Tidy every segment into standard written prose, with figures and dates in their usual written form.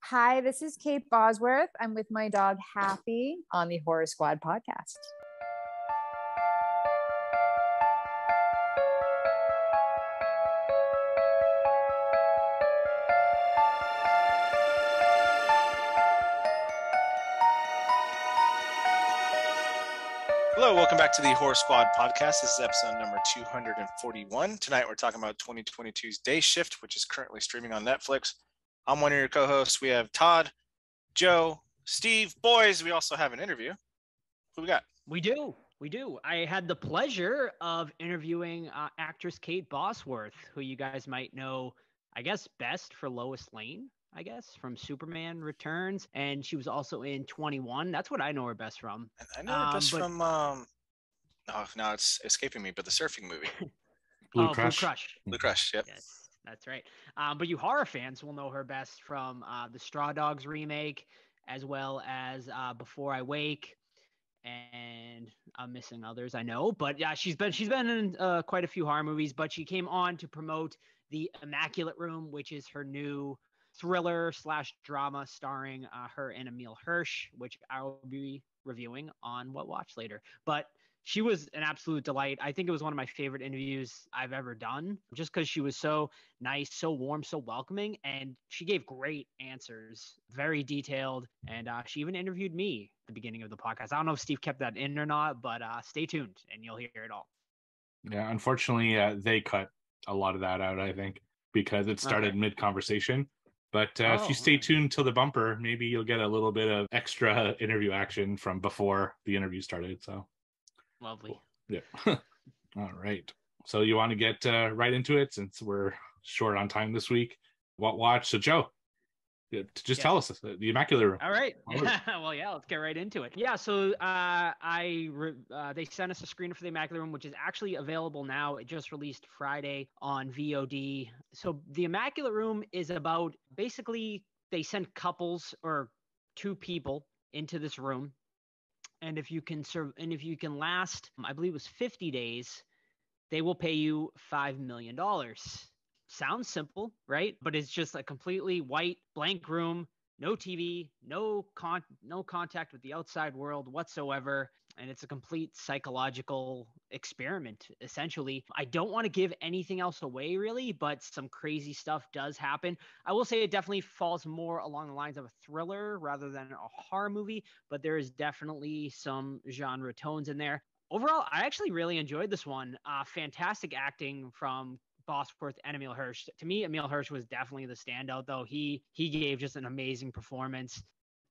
Hi, this is Kate Bosworth. I'm with my dog Happy on the Horror Squad podcast. Hello, welcome back to the Horror Squad podcast. This is episode number 241. Tonight we're talking about 2022's Day Shift, which is currently streaming on Netflix. I'm one of your co-hosts. We have Todd, Joe, Steve. Boys, we also have an interview. Who we got? We do. I had the pleasure of interviewing actress Kate Bosworth, who you guys might know, I guess, best for Lois Lane, from Superman Returns. And she was also in 21. That's what I know her best from. I know her best from, now it's escaping me, but the surfing movie. Blue Crush. Blue Crush, yep. Yes. That's right. But you horror fans will know her best from the Straw Dogs remake, as well as Before I Wake, and I'm missing others, I know. But yeah, she's been in quite a few horror movies. But she came on to promote the Immaculate Room, which is her new thriller/drama starring her and Emile Hirsch, which I will be reviewing on What Watch later. But she was an absolute delight. I think it was one of my favorite interviews I've ever done, just because she was so nice, so warm, so welcoming, and she gave great answers, very detailed, and she even interviewed me at the beginning of the podcast. I don't know if Steve kept that in or not, but stay tuned, and you'll hear it all. Yeah, unfortunately, they cut a lot of that out, I think, because it started mid-conversation. But if you stay tuned till the bumper, maybe you'll get a little bit of extra interview action from before the interview started, so... Lovely. Yeah. All right. So you want to get right into it since we're short on time this week. What watch? So Joe, just tell us the Immaculate Room. All right. Well, let's get right into it. Yeah. So they sent us a screener for the Immaculate Room, which is actually available now. It just released Friday on VOD. So the Immaculate Room is about, basically they send couples or two people into this room. And if you can last, I believe it was 50 days, they will pay you $5 million. Sounds simple, right? But it's just a completely white, blank room, no TV, no contact with the outside world whatsoever. And it's a complete psychological experiment, essentially. I don't want to give anything else away, really, but some crazy stuff does happen. I will say it definitely falls more along the lines of a thriller rather than a horror movie, but there is definitely some genre tones in there. Overall, I actually really enjoyed this one. Fantastic acting from Bosworth and Emile Hirsch. To me, Emile Hirsch was definitely the standout, though. He gave just an amazing performance.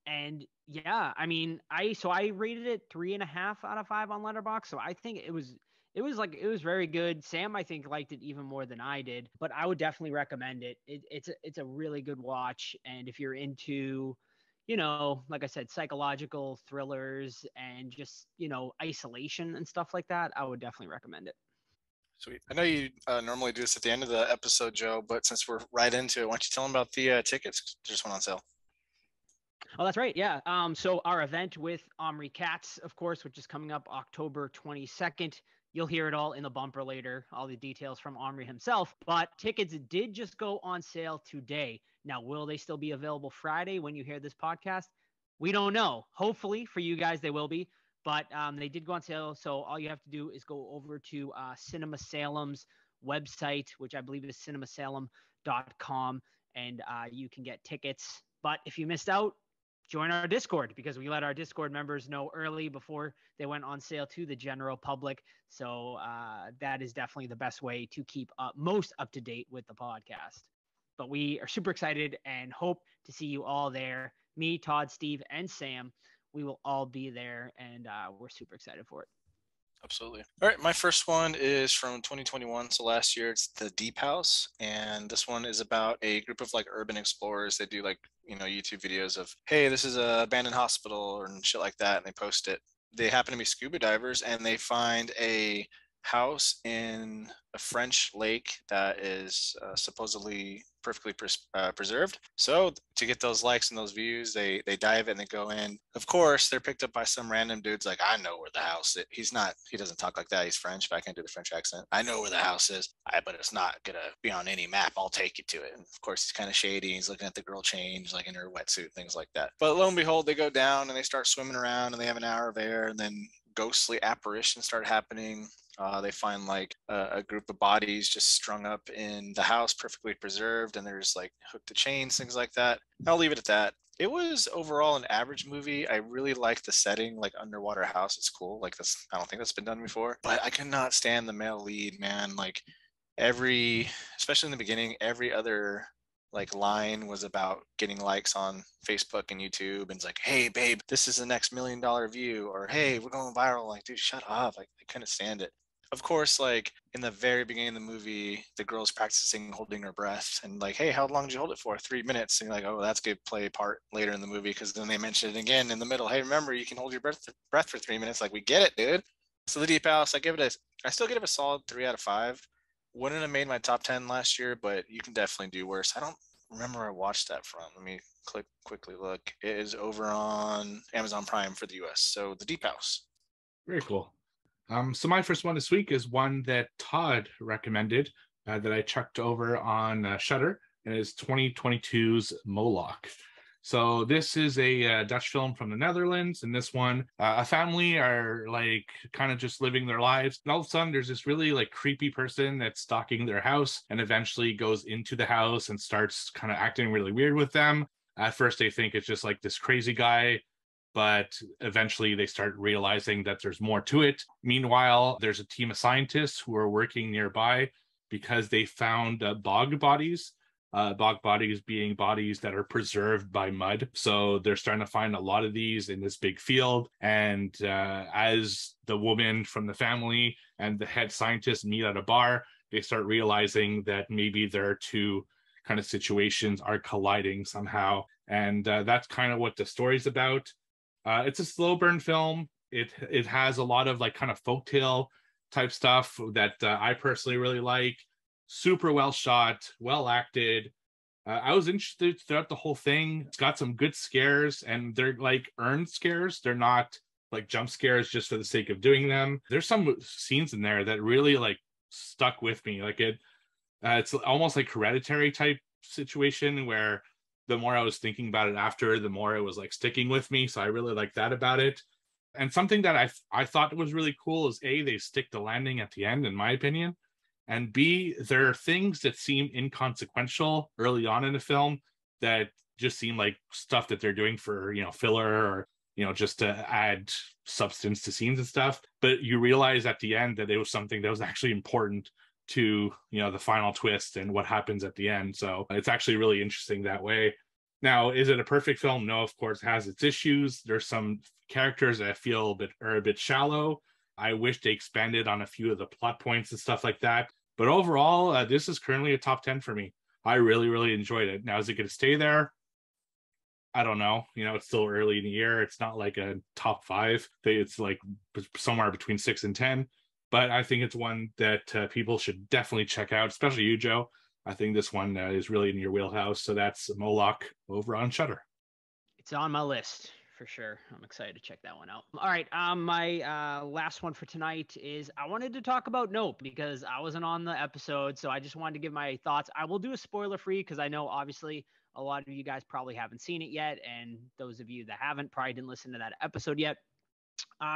And yeah, I mean, I rated it 3.5 out of 5 on Letterboxd. So I think it was very good. Sam, I think, liked it even more than I did, but I would definitely recommend it. It's a really good watch. And if you're into, like I said, psychological thrillers and just, isolation and stuff like that, I would definitely recommend it. Sweet. I know you normally do this at the end of the episode, Joe, but since we're right into it, why don't you tell them about the tickets? Just went on sale. Oh, that's right. Yeah. So our event with Omri Katz, of course, which is coming up October 22nd. You'll hear it all in the bumper later, all the details from Omri himself. But tickets did just go on sale today. Now, will they still be available Friday when you hear this podcast? We don't know. Hopefully for you guys, they will be. But they did go on sale. So all you have to do is go over to Cinema Salem's website, which I believe is cinemasalem.com, and you can get tickets. But if you missed out, join our Discord, because we let our Discord members know early before they went on sale to the general public. So that is definitely the best way to keep most up to date with the podcast. But we are super excited and hope to see you all there. Me, Todd, Steve, and Sam, we will all be there, and we're super excited for it. Absolutely. All right, my first one is from 2021. So last year, it's The Deep House, and this one is about a group of urban explorers. They do YouTube videos of, hey, this is a abandoned hospital and shit like that, and they post it. They happen to be scuba divers, and they find a house in a French lake that is supposedly perfectly preserved. So to get those likes and those views, they dive and they go in. Of course, they're picked up by some random dude's like, I know where the house is. He doesn't talk like that. He's French, but I can't do the French accent. I know where the house is, but it's not going to be on any map. I'll take you to it. And of course, he's kind of shady. He's looking at the girl change, like in her wetsuit, things like that. But lo and behold, they go down and they start swimming around and they have an hour of air, and then ghostly apparitions start happening. They find like a group of bodies just strung up in the house, perfectly preserved, and there's like hooked to chains, things like that. I'll leave it at that. It was overall an average movie. I really liked the setting, like underwater house. It's cool. Like this, I don't think that's been done before. But I could not stand the male lead, man. Like especially in the beginning, every other like line was about getting likes on Facebook and YouTube, and it's like, hey babe, this is the next $1 million view, or hey, we're going viral. Like, dude, shut up. Like, I couldn't stand it. Of course, like in the very beginning of the movie, the girl's practicing holding her breath, and like, hey, how long did you hold it for? 3 minutes. And you're like, oh, that's good play part later in the movie, because then they mention it again in the middle. Hey, remember, you can hold your breath for 3 minutes. Like, we get it, dude. So the Deep House, I still give it a solid 3 out of 5. Wouldn't have made my top 10 last year, but you can definitely do worse. I don't remember where I watched that from. Let me quickly look. It is over on Amazon Prime for the US. So the Deep House. Very cool. So my first one this week is one that Todd recommended that I checked over on Shudder, and it's 2022's Moloch. So this is a Dutch film from the Netherlands, and this one, a family are like kind of just living their lives, and all of a sudden there's this really like creepy person that's stalking their house, and eventually goes into the house and starts kind of acting really weird with them. At first they think it's just like this crazy guy, but eventually they start realizing that there's more to it. Meanwhile, there's a team of scientists who are working nearby because they found bog bodies. Bog bodies being bodies that are preserved by mud. So they're starting to find a lot of these in this big field. And as the woman from the family and the head scientist meet at a bar, they start realizing that maybe their two kind of situations are colliding somehow. And that's kind of what the story's about. It's a slow burn film. It has a lot of like kind of folktale type stuff that I personally really like. Super well shot, well acted. I was interested throughout the whole thing. It's got some good scares, and they're like earned scares. They're not like jump scares just for the sake of doing them. There's some scenes in there that really like stuck with me. Like it's almost like Hereditary type situation where the more I was thinking about it after, the more it was like sticking with me. So I really like that about it. And something that I thought was really cool is A, they stick the landing at the end, in my opinion. And B, there are things that seem inconsequential early on in the film that just seem like stuff that they're doing for, filler or, just to add substance to scenes and stuff. But you realize at the end that it was something that was actually important to, the final twist and what happens at the end. So it's actually really interesting that way. Now, is it a perfect film? No, of course, it has its issues. There's some characters that I feel are a bit shallow. I wish they expanded on a few of the plot points and stuff like that. But overall, this is currently a top 10 for me. I really, really enjoyed it. Now, is it going to stay there? I don't know. It's still early in the year. It's not like a top 5. It's like somewhere between 6 and 10. But I think it's one that people should definitely check out, especially you, Joe. I think this one is really in your wheelhouse. So that's Moloch over on Shudder. It's on my list for sure. I'm excited to check that one out. All right. My last one for tonight is I wanted to talk about Nope because I wasn't on the episode. So I just wanted to give my thoughts. I will do a spoiler free because I know obviously a lot of you guys probably haven't seen it yet. And those of you that haven't probably didn't listen to that episode yet.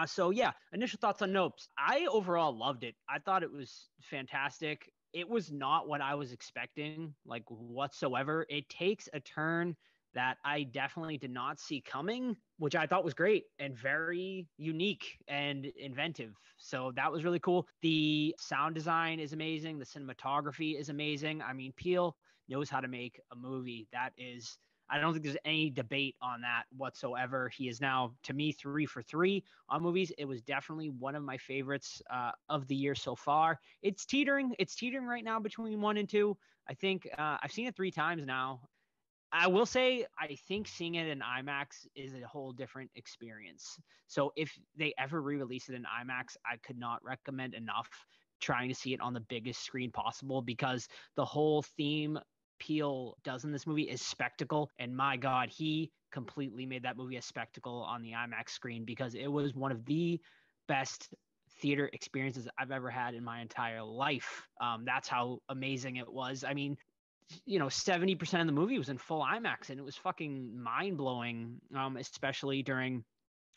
So yeah, initial thoughts on Nope. I overall loved it. I thought it was fantastic. It was not what I was expecting, like whatsoever. It takes a turn that I definitely did not see coming, which I thought was great and very unique and inventive. So that was really cool. The sound design is amazing. The cinematography is amazing. I mean, Peele knows how to make a movie. I don't think there's any debate on that whatsoever. He is now, to me, 3 for 3 on movies. It was definitely one of my favorites of the year so far. It's teetering right now between 1 and 2. I think I've seen it 3 times now. I will say, I think seeing it in IMAX is a whole different experience. So if they ever re-release it in IMAX, I could not recommend enough trying to see it on the biggest screen possible, because the whole theme Peele does in this movie is spectacle. And my God, he completely made that movie a spectacle on the IMAX screen, because it was one of the best theater experiences I've ever had in my entire life. That's how amazing it was. I mean, 70% of the movie was in full IMAX, and it was fucking mind blowing, especially during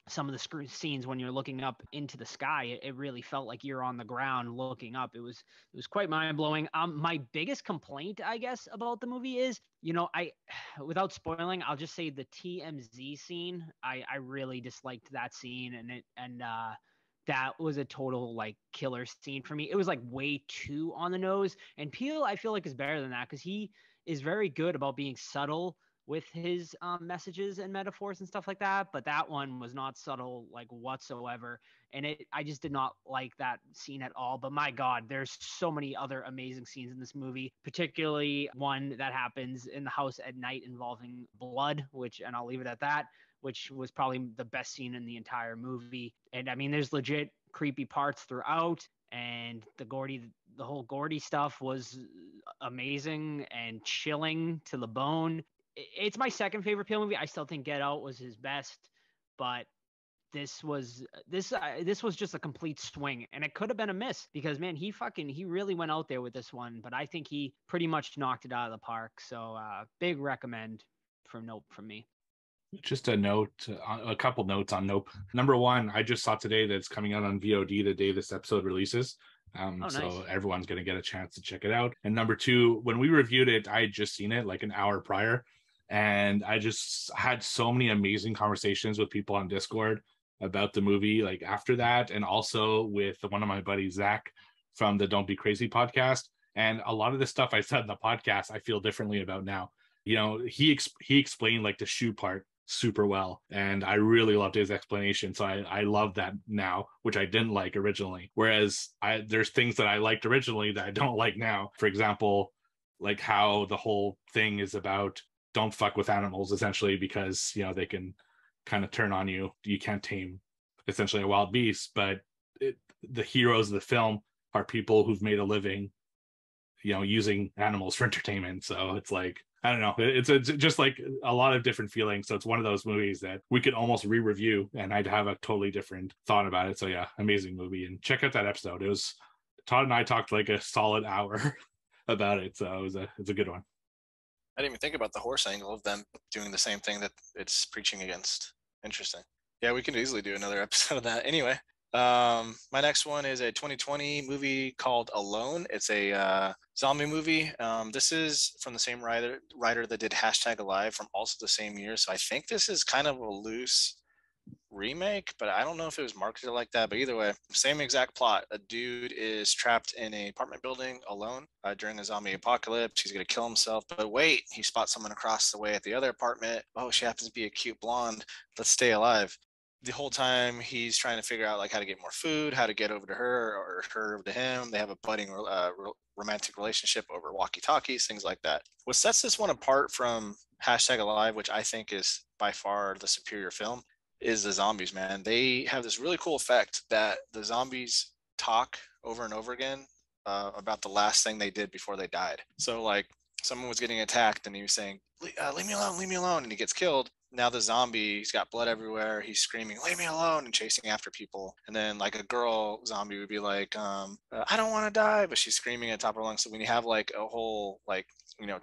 some of the scenes when you're looking up into the sky. It really felt like you're on the ground looking up. It was quite mind blowing. My biggest complaint, I guess, about the movie is, I, without spoiling, I'll just say the TMZ scene. I really disliked that scene, and that was a total like killer scene for me. It was like way too on the nose. And Peele, I feel like, is better than that, because he is very good about being subtle with his messages and metaphors and stuff like that. But that one was not subtle like whatsoever. And I just did not like that scene at all. But my God, there's so many other amazing scenes in this movie, particularly one that happens in the house at night involving blood, and I'll leave it at that, which was probably the best scene in the entire movie. And I mean, there's legit creepy parts throughout, and the whole Gordy stuff was amazing and chilling to the bone. It's my second favorite Peele movie. I still think Get Out was his best, but this was just a complete swing, and it could have been a miss, because man, he really went out there with this one. But I think he pretty much knocked it out of the park. So big recommend from Nope from me. Just a couple notes on Nope. Number one, I just saw today that it's coming out on VOD the day this episode releases. Nice. So everyone's going to get a chance to check it out. And number two, when we reviewed it, I had just seen it like an hour prior, and I just had so many amazing conversations with people on Discord about the movie, like after that, and also with one of my buddies, Zach, from the Don't Be Crazy podcast. And a lot of the stuff I said in the podcast, I feel differently about now. He explained like the shoe part super well, and I really loved his explanation. So I love that now, which I didn't like originally. Whereas there's things that I liked originally that I don't like now. For example, like how the whole thing is about don't fuck with animals, essentially, because they can kind of turn on you. You can't tame essentially a wild beast, but the heroes of the film are people who've made a living using animals for entertainment. So it's like, I don't know, it's just like a lot of different feelings. So it's one of those movies that we could almost re-review, and I'd have a totally different thought about it. So yeah, amazing movie, and check out that episode. It was Todd and I talked like a solid hour about it, so it's a good one. I didn't even think about the horse angle of them doing the same thing that it's preaching against. Interesting. Yeah, we can easily do another episode of that. Anyway, my next one is a 2020 movie called Alone. It's a zombie movie. This is from the same writer that did #Alive from also the same year. So I think this is kind of a loose remake, but I don't know if it was marketed like that. But either way, same exact plot. A dude is trapped in an apartment building alone during a zombie apocalypse. He's going to kill himself, but wait, he spots someone across the way at the other apartment. Oh, she happens to be a cute blonde. Let's stay alive. The whole time he's trying to figure out like how to get more food, how to get over to her or her over to him. They have a budding romantic relationship over walkie-talkies, things like that. What sets this one apart from #Alive, which I think is by far the superior film, is the zombies, man. They have this really cool effect that the zombies talk over and over again about the last thing they did before they died. So like someone was getting attacked and he was saying, leave me alone, and he gets killed. Now the zombie, he's got blood everywhere. He's screaming, leave me alone, and chasing after people. And then like a girl zombie would be like, I don't want to die, but she's screaming at the top of her lungs. So when you have like a whole,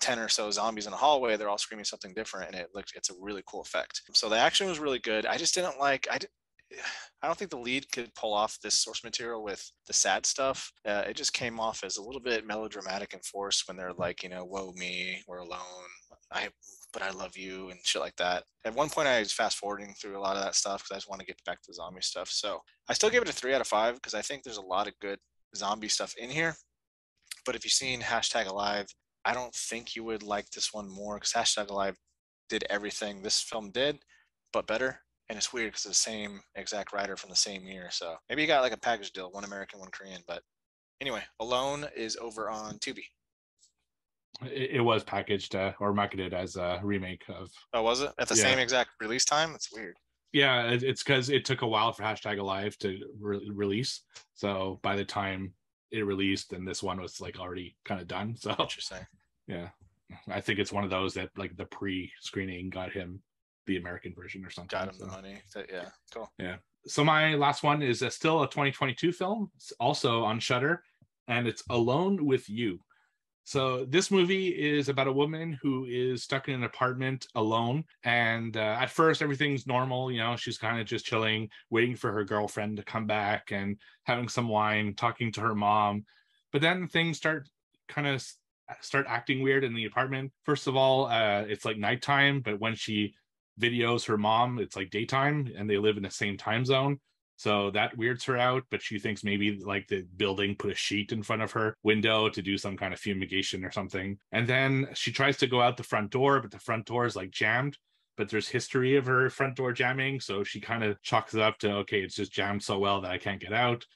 10 or so zombies in a hallway, they're all screaming something different. And it's a really cool effect. So the action was really good. I just didn't like, I don't think the lead could pull off this source material with the sad stuff. It just came off as a little bit melodramatic and forced when they're like, woe me, we're alone. But I love you and shit like that. At one point, I was fast forwarding through a lot of that stuff because I just want to get back to the zombie stuff. So I still give it a 3 out of 5 because I think there's a lot of good zombie stuff in here. But if you've seen #Alive, I don't think you would like this one more because #Alive did everything this film did, but better. And it's weird because it's the same exact writer from the same year. So maybe you got like a package deal, one American, one Korean. But anyway, Alone is over on Tubi. It was packaged or marketed as a remake of. Oh, was it at the same exact release time? That's weird. Yeah, it's because it took a while for #Alive to release. So by the time it released, and this one was like already kind of done. So Interesting. Yeah, I think it's one of those that like the pre-screening got him the American version or something. Got him the money. Yeah, cool. Yeah. So my last one is still a 2022 film. It's also on Shudder, and it's Alone with You. So this movie is about a woman who is stuck in an apartment alone. And at first, everything's normal. You know, she's kind of just chilling, waiting for her girlfriend to come back and having some wine, talking to her mom. But then things start acting weird in the apartment. First of all, it's like nighttime, but when she videos her mom, it's like daytime, and they live in the same time zone. So that weirds her out, but she thinks maybe like the building put a sheet in front of her window to do some kind of fumigation or something. And then she tries to go out the front door, but the front door is like jammed. But there's history of her front door jamming. So she kind of chalks it up to, okay, it's just jammed so well that I can't get out.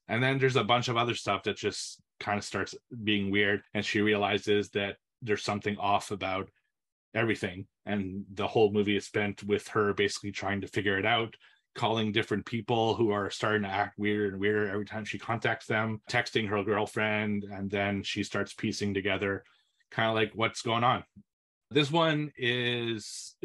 And then there's a bunch of other stuff that just kind of starts being weird. And she realizes that there's something off about everything. And the whole movie is spent with her basically trying to figure it out, calling different people who are starting to act weirder and weirder every time she contacts them, texting her girlfriend, and then she starts piecing together kind of like what's going on. This one it's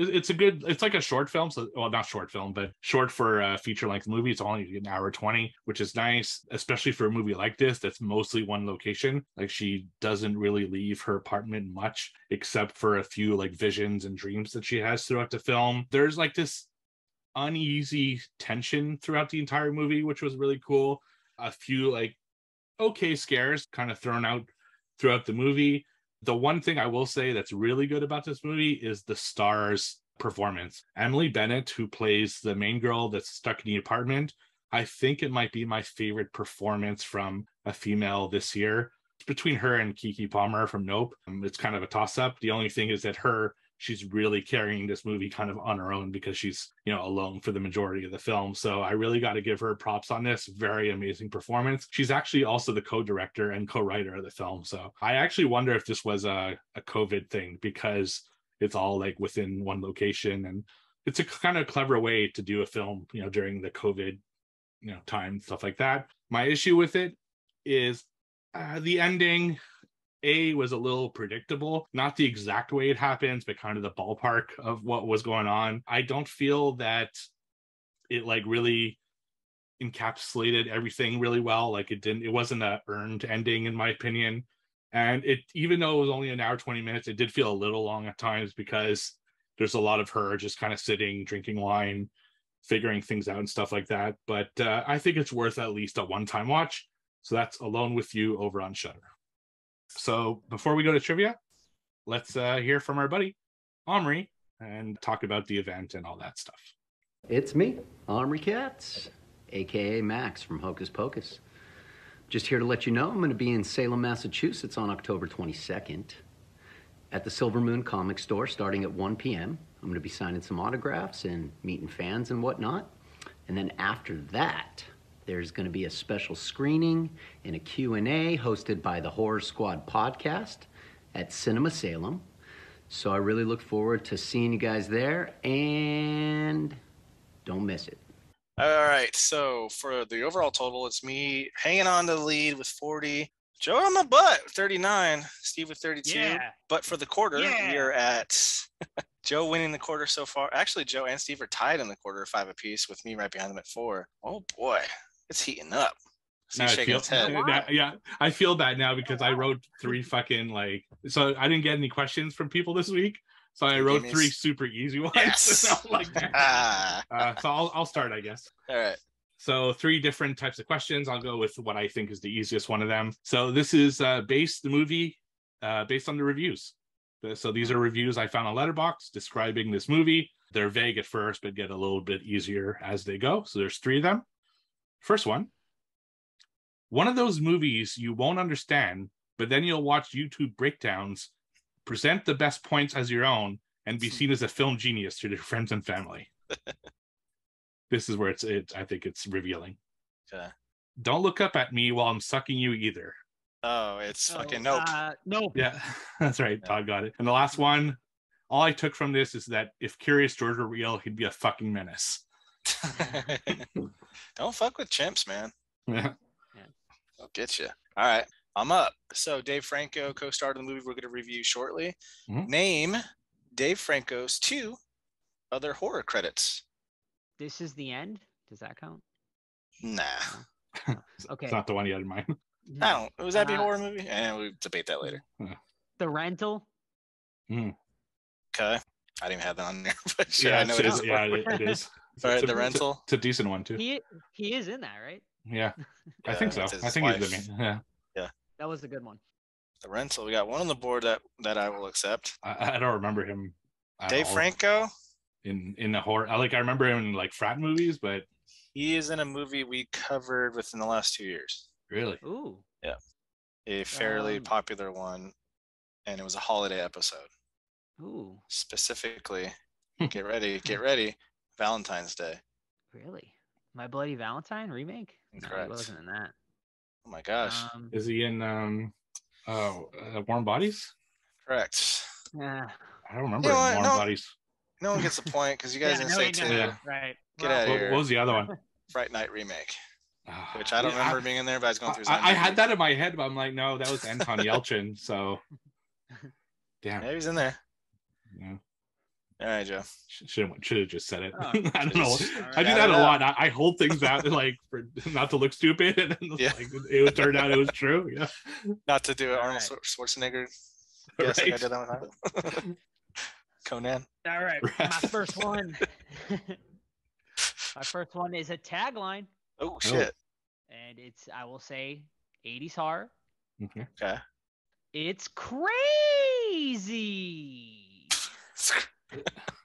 like a short film. So, well, not short film, but short for a feature-length movie. It's only an hour 20, which is nice, especially for a movie like this that's mostly one location. Like, she doesn't really leave her apartment much, except for a few like visions and dreams that she has throughout the film. There's like this uneasy tension throughout the entire movie, which was really cool. A few like okay scares kind of thrown out throughout the movie. The one thing I will say that's really good about this movie is the star's performance. Emily Bennett, who plays the main girl that's stuck in the apartment, I think it might be my favorite performance from a female this year. It's between her and Keke Palmer from Nope. It's kind of a toss-up. The only thing is that she's really carrying this movie kind of on her own because she's, alone for the majority of the film. So I really got to give her props on this. Very amazing performance. She's actually also the co-director and co-writer of the film. So I actually wonder if this was a COVID thing, because it's all like within one location, and it's a kind of clever way to do a film, during the COVID, time, stuff like that. My issue with it is the ending was a little predictable, not the exact way it happens, but kind of the ballpark of what was going on. I don't feel that it like really encapsulated everything really well. Like it wasn't a earned ending in my opinion. And even though it was only an hour, 20 minutes, it did feel a little long at times, because there's a lot of her just kind of sitting, drinking wine, figuring things out and stuff like that. But I think it's worth at least a one-time watch. So that's Alone with You over on Shudder. So before we go to trivia, let's hear from our buddy Omri and talk about the event and all that stuff. It's me, Omri Katz, aka Max from Hocus Pocus. Just here to let you know I'm going to be in Salem, Massachusetts on October 22nd at the Silver Moon Comic Store starting at 1 p.m. I'm going to be signing some autographs and meeting fans and whatnot. And then after that, there's going to be a special screening and a Q&A hosted by the Horror Squad podcast at Cinema Salem. So I really look forward to seeing you guys there, and don't miss it. All right, so for the overall total, it's me hanging on to the lead with 40, Joe on my butt, 39, Steve with 32. Yeah. But for the quarter, we are at Joe winning the quarter so far. Actually, Joe and Steve are tied in the quarter, 5 apiece, with me right behind them at 4. Oh boy. It's heating up. I feel bad now because I wrote 3 fucking so I didn't get any questions from people this week. So I wrote 3 super easy ones. Yes. So I'll start, I guess. All right. So 3 different types of questions. I'll go with what I think is the easiest one of them. So this is based on the reviews. So these are reviews I found on Letterboxd describing this movie. They're vague at first, but get a little bit easier as they go. So there's 3 of them. First one of those movies you won't understand, but then you'll watch YouTube breakdowns, present the best points as your own, and be seen as a film genius to your friends and family. This is where I think it's revealing. Okay. Don't look up at me while I'm sucking you either. Oh, it's fucking Nope. Nope. Yeah, that's right. Yeah. Todd got it. And the last one, all I took from this is that if Curious George were real, he'd be a fucking menace. Don't fuck with chimps, man. Yeah. I'll get you. All right, I'm up. So Dave Franco co-starred in the movie we're going to review shortly. Mhm. Name Dave Franco's 2 other horror credits. This is the end. Does that count? Nah. Okay. It's not the one you had in mind. I don't. Was that be a horror movie? And we'll debate that later. The Rental. Okay. I didn't even have that on there, but sure, Yeah, I know it is. it is. All right, It's The Rental. It's a decent one too. He is in that, right? Yeah, I Yeah, think so. it's his I think he's the wife. main. Yeah, That was a good one. The Rental. We got one on the board that I will accept. I don't remember him. At Dave all Franco. in the horror. I remember him in like frat movies, but He is in a movie we covered within the last 2 years. really, Ooh. A fairly popular one, and it was a holiday episode. Ooh. Specifically, get ready, Valentine's Day. Really? My Bloody Valentine remake? No, Incorrect. he wasn't in that. Oh my gosh. is he in Warm Bodies? Correct. Yeah. I don't remember You know him what? in Warm Bodies. No one gets a point because you guys didn't say two. Yeah. Right. Get out of What here. was the other one? Fright Night remake, Ah, which I don't yeah, remember being in there, but I was going through his I had IMDb. that in my head, but I'm like, no, that was Anton Yelchin. So, damn. Maybe he's in there. Yeah. All right, Joe. Should have just said it. Oh, I don't know. just- I do that a lot. I hold things out like for not to look stupid, and then Yeah. like, it would turn out it was true. Yeah. Not to do it, All Arnold right. Schwarzenegger. Yes, like I Right. did that one. Conan. All right. Right. My first one. My first one is a tagline, Oh shit. and it's, I will say, 80s horror. Okay. Okay. It's crazy.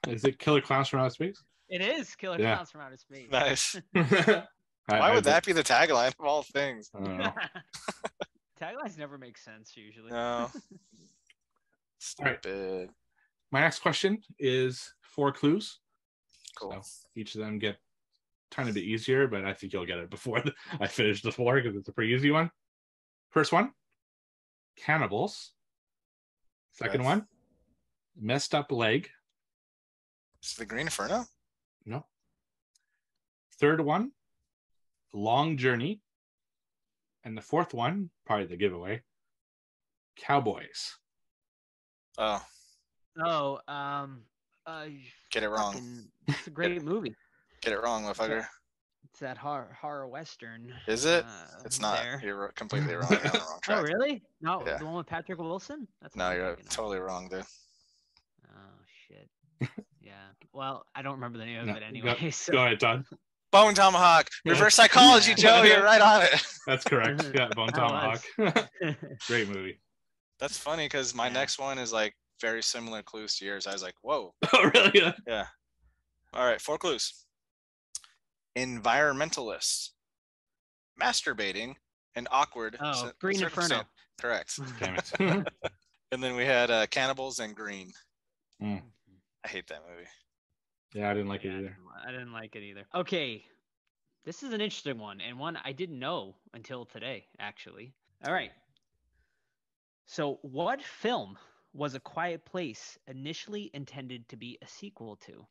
Is it Killer Clowns from Outer Space? It is Killer Yeah. Clowns from Outer Space. Nice. Why would that be the tagline of all things? I don't know. Taglines never make sense usually. No. right. Stupid. My next question is 4 clues. Cool. So each of them get tiny bit easier, but I think you'll get it before I finish the 4 because it's a pretty easy one. First one, cannibals. Second Okay. one, messed up leg. Is it the Green Inferno? No. Third one, long journey. And the fourth one, probably the giveaway, cowboys. Oh, Oh, get it wrong. it's a great movie. Get it wrong, motherfucker. It's that horror western. Is it? It's not. There. You're completely wrong. You're on the wrong Oh, track. really? No, Yeah. the one with Patrick Wilson? That's No, what I'm you're thinking of. totally wrong, dude. Oh shit. Yeah. Well, I don't remember the name of No, it anyway. So. Go ahead, Todd. Bone Tomahawk. Reverse psychology, Joe. You're right on it. That's correct. Yeah, Bone That Tomahawk. Great movie. That's funny because my Yeah. next one is like very similar clues to yours. I was like, whoa. Oh, really? Yeah. All right, 4 clues. Environmentalists, masturbating, and awkward. Oh, Green Inferno. Correct. Damn it. And then we had cannibals and green. Mm. I hate that movie. Yeah, I didn't like it Yeah, either. I didn't like it either. Okay. This is an interesting one, and one I didn't know until today, actually. All right. So, what film was A Quiet Place initially intended to be a sequel to?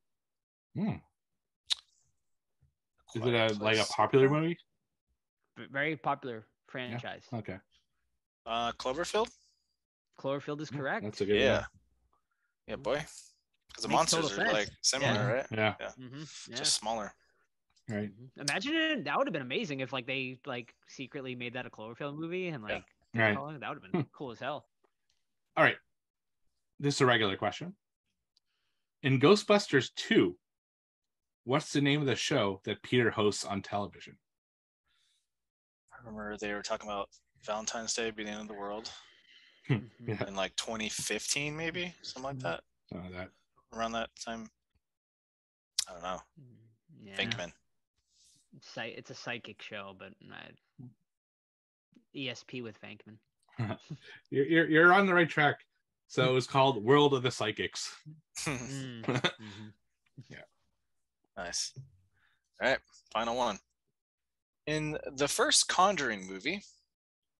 Hmm. Is Quiet it like a Place. popular movie? Very popular franchise. Okay. Cloverfield? Cloverfield is correct. That's a good Yeah. one. Yeah, boy. Because the Makes monsters total are sense. like similar, Yeah. right? Yeah. Mm-hmm. Yeah. Just smaller. Right. Imagine it, that would have been amazing if like they like secretly made that a Cloverfield movie and like did Right. all- that would have been cool as hell. All right. This is a regular question. In Ghostbusters 2, what's the name of the show that Peter hosts on television? I remember they were talking about Valentine's Day being the end of the world Yeah. in like 2015, maybe something like that. Something like that. Around that time. I don't know. Yeah. Venkman. It's a psychic show, but ESP with Venkman. You're on the right track. So it was called World of the Psychics. Mhm. Nice. All right, final one. In the first Conjuring movie,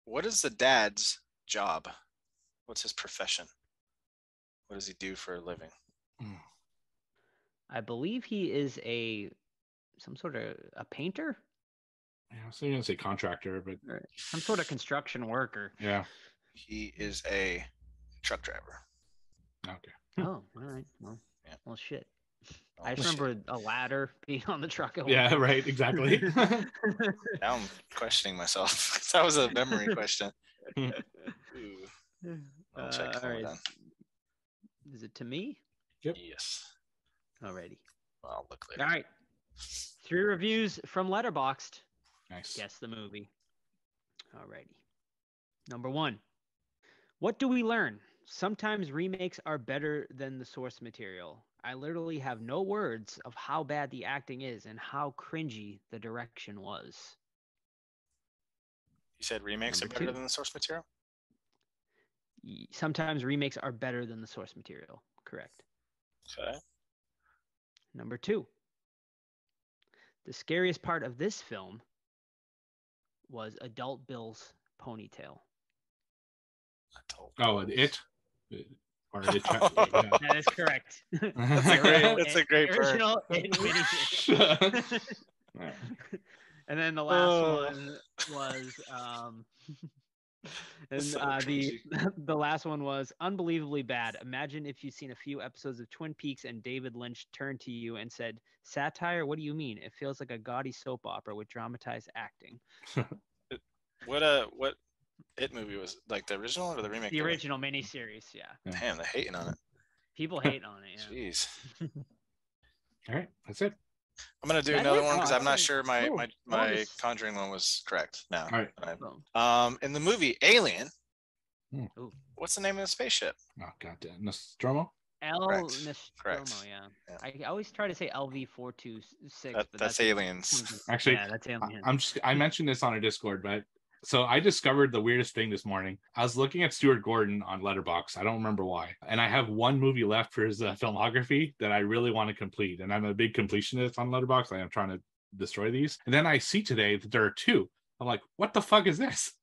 what is the dad's job? What's his profession? What does he do for a living? I believe he is some sort of a painter. I was going to say contractor, but some sort of construction worker. yeah. He is a truck driver. Okay. Oh, all right. Well, Yeah. well, shit. Oh, I just remember a ladder being on the truck. Yeah, right. Exactly. Now I'm questioning myself. That was a memory question. Ooh. I'll check. All right. Hold on. Is it to me? Yep. Yes. Alrighty. Well, I'll look later. All right. 3 reviews from Letterboxd. Nice. Guess the movie. Alrighty. Number 1. What do we learn? Sometimes remakes are better than the source material. I literally have no words of how bad the acting is and how cringy the direction was. You said remakes Number are better 2. than the source material? Sometimes remakes are better than the source material. Correct. Okay. Number 2. The scariest part of this film was Adult Bill's ponytail. Oh, it? Or it? That is correct. That's a great burn. Original It miniseries. And then the last one was and So the last one was unbelievably bad. Imagine if you'd seen a few episodes of Twin Peaks and David Lynch turned to you and said, "Satire? What do you mean? It feels like a gaudy soap opera with dramatized acting." What It movie was, like the original or the remake? The original miniseries, yeah. Damn, they're hating on it. People hate on it, yeah. Jeez. All right, that's it. I'm gonna do That another is one because I'm not awesome. sure my bonus. Conjuring one was correct now. All right. In the movie Alien, Ooh. what's the name of the spaceship? Oh, goddamn. Nostromo? Nostromo, Correct. yeah. I always try to say LV426, but That's Aliens. Actually, yeah, that's Alien. I mentioned this on our Discord, but so I discovered the weirdest thing this morning. I was looking at Stuart Gordon on Letterboxd. I don't remember why. And I have one movie left for his filmography that I really want to complete. And I'm a big completionist on Letterboxd. I am trying to destroy these. And then I see today that there are 2. I'm like, what the fuck is this?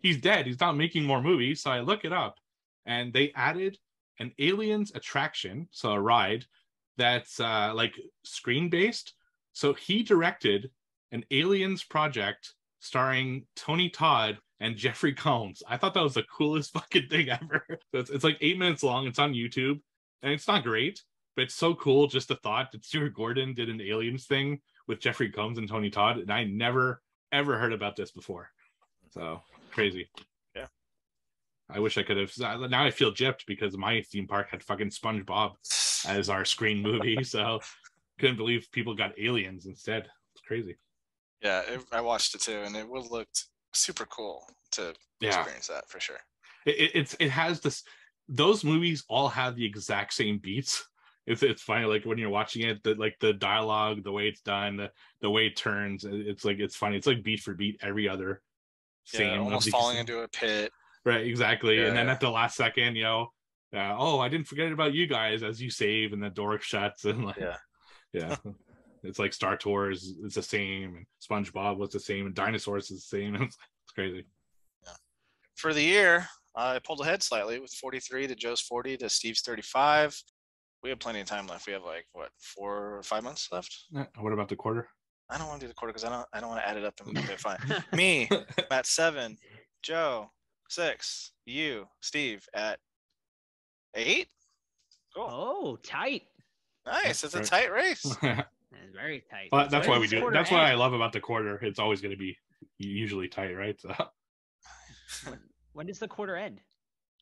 He's dead. He's not making more movies. So I look it up, and they added an Aliens attraction, so a ride that's like screen based. So he directed an Aliens project starring Tony Todd and Jeffrey Combs. I thought that was the coolest fucking thing ever. It's like 8 minutes long. It's on YouTube, and it's not great, but it's so cool. Just the thought that Stuart Gordon did an Aliens thing with Jeffrey Combs and Tony Todd, and I never ever heard about this before. So crazy. Yeah. I wish I could have. Now I feel gypped because my theme park had fucking SpongeBob as our screen movie. So couldn't believe people got Aliens instead. It's crazy. Yeah, I watched it too, and it would looked super cool to experience that for sure. It has this. Those movies all have the exact same beats. It's funny, like when you're watching it, the dialogue, the way it's done, the way it turns. It's funny. It's like beat for beat every other. Yeah, almost falling into a pit. Right, exactly. Yeah, and then at the last second, I didn't forget about you guys as you save, and the door shuts, and yeah. It's like Star Tours is the same, and SpongeBob was the same, and Dinosaurs is the same. It's crazy. Yeah. For the year, I pulled ahead slightly with 43 to Joe's 40 to Steve's 35. We have plenty of time left. We have 4 or 5 months left. What about the quarter? I don't want to do the quarter because I don't want to add it up and okay, fine. Me at 7, Joe 6, you, Steve at 8. Cool. Oh, tight. Nice. It's a tight race. It's very tight. But that's why we do it. That's what I love about the quarter. It's always going to be usually tight, right? So. When does the quarter end?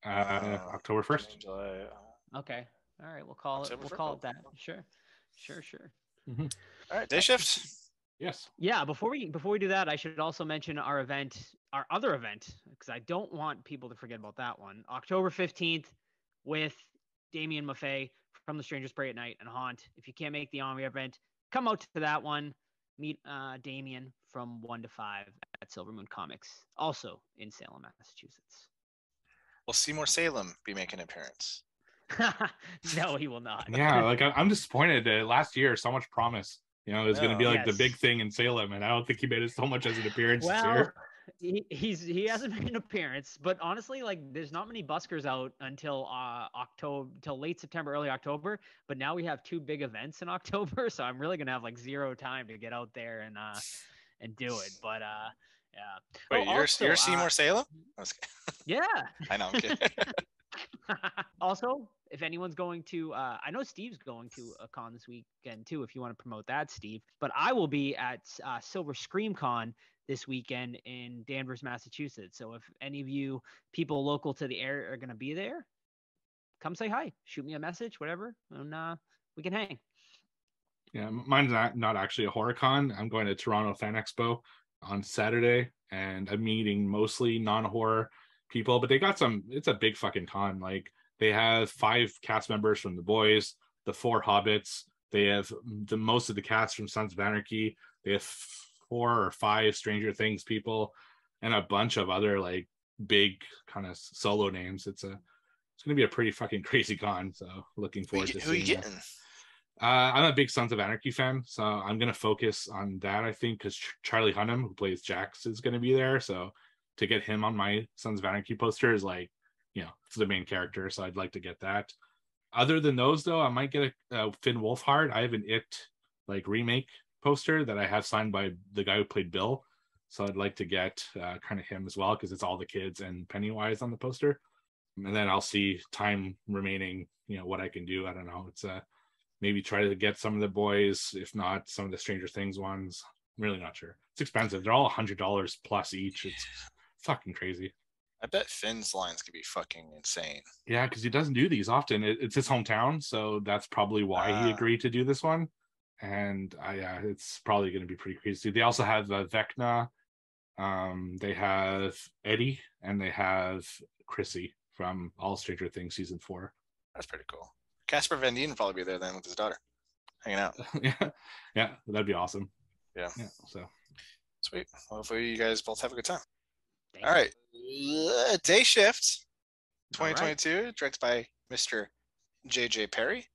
October 1st. July. Okay. All right. We'll call it that. Sure. Mm-hmm. All right. Day shift. Yes. Yeah. Before we do that, I should also mention our other event, because I don't want people to forget about that one. October 15th with Damien Maffei from The Strangers Pray at Night and Haunt. If you can't make the Omri event, come out to that one. Meet Damien from 1 to 5 at Silver Moon Comics, also in Salem, Massachusetts. Will Seymour Salem be making an appearance? No, he will not. Yeah, I'm disappointed that last year so much promise. It was going to be the big thing in Salem, and I don't think he made it so much as an appearance this year. He hasn't made an appearance, but honestly, there's not many buskers out until till late September, early October. But now we have 2 big events in October, so I'm really gonna have 0 time to get out there and do it. But yeah. Wait, you're Seymour Salem? Yeah. I know. I'm kidding. Also, if anyone's going to, I know Steve's going to a con this weekend too, if you want to promote that, Steve. But I will be at Silver Scream Con this weekend in Danvers, Massachusetts. So if any of you people local to the area are going to be there, come say hi, shoot me a message, whatever, and we can hang. Yeah, mine's not actually a horror con. I'm going to Toronto Fan Expo on Saturday, and I'm meeting mostly non-horror people, but they got it's a big fucking con. Like, they have 5 cast members from The Boys, the 4 Hobbits. They have most of the cast from Sons of Anarchy. They have 4 or 5 Stranger Things people, and a bunch of other like big kind of solo names. It's going to be a pretty fucking crazy con. So looking forward to seeing. Who are you getting? I'm a big Sons of Anarchy fan, so I'm going to focus on that, I think, because Charlie Hunnam, who plays Jax, is going to be there. So to get him on my Sons of Anarchy poster is like, it's the main character, so I'd like to get that. Other than those, though, I might get a Finn Wolfhard. I have an It like remake poster that I have signed by the guy who played Bill, so I'd like to get kind of him as well, because it's all the kids and Pennywise on the poster. And then I'll see, time remaining, what I can do. I don't know. It's maybe try to get some of the Boys, if not some of the Stranger Things ones. I'm really not sure. It's expensive. They're all $100 plus each. It's fucking crazy. I bet Finn's lines could be fucking insane. Yeah, because he doesn't do these often. It's his hometown, so that's probably why he agreed to do this one. And it's probably going to be pretty crazy. They also have Vecna, they have Eddie, and they have Chrissy from All Stranger Things season 4. That's pretty cool. Casper Van Dien will probably be there then with his daughter, hanging out. yeah, that'd be awesome. Yeah. So sweet. Well, hopefully you guys both have a good time. Thank All right. Day Shift 2022, right. directed by Mr. J.J. Perry.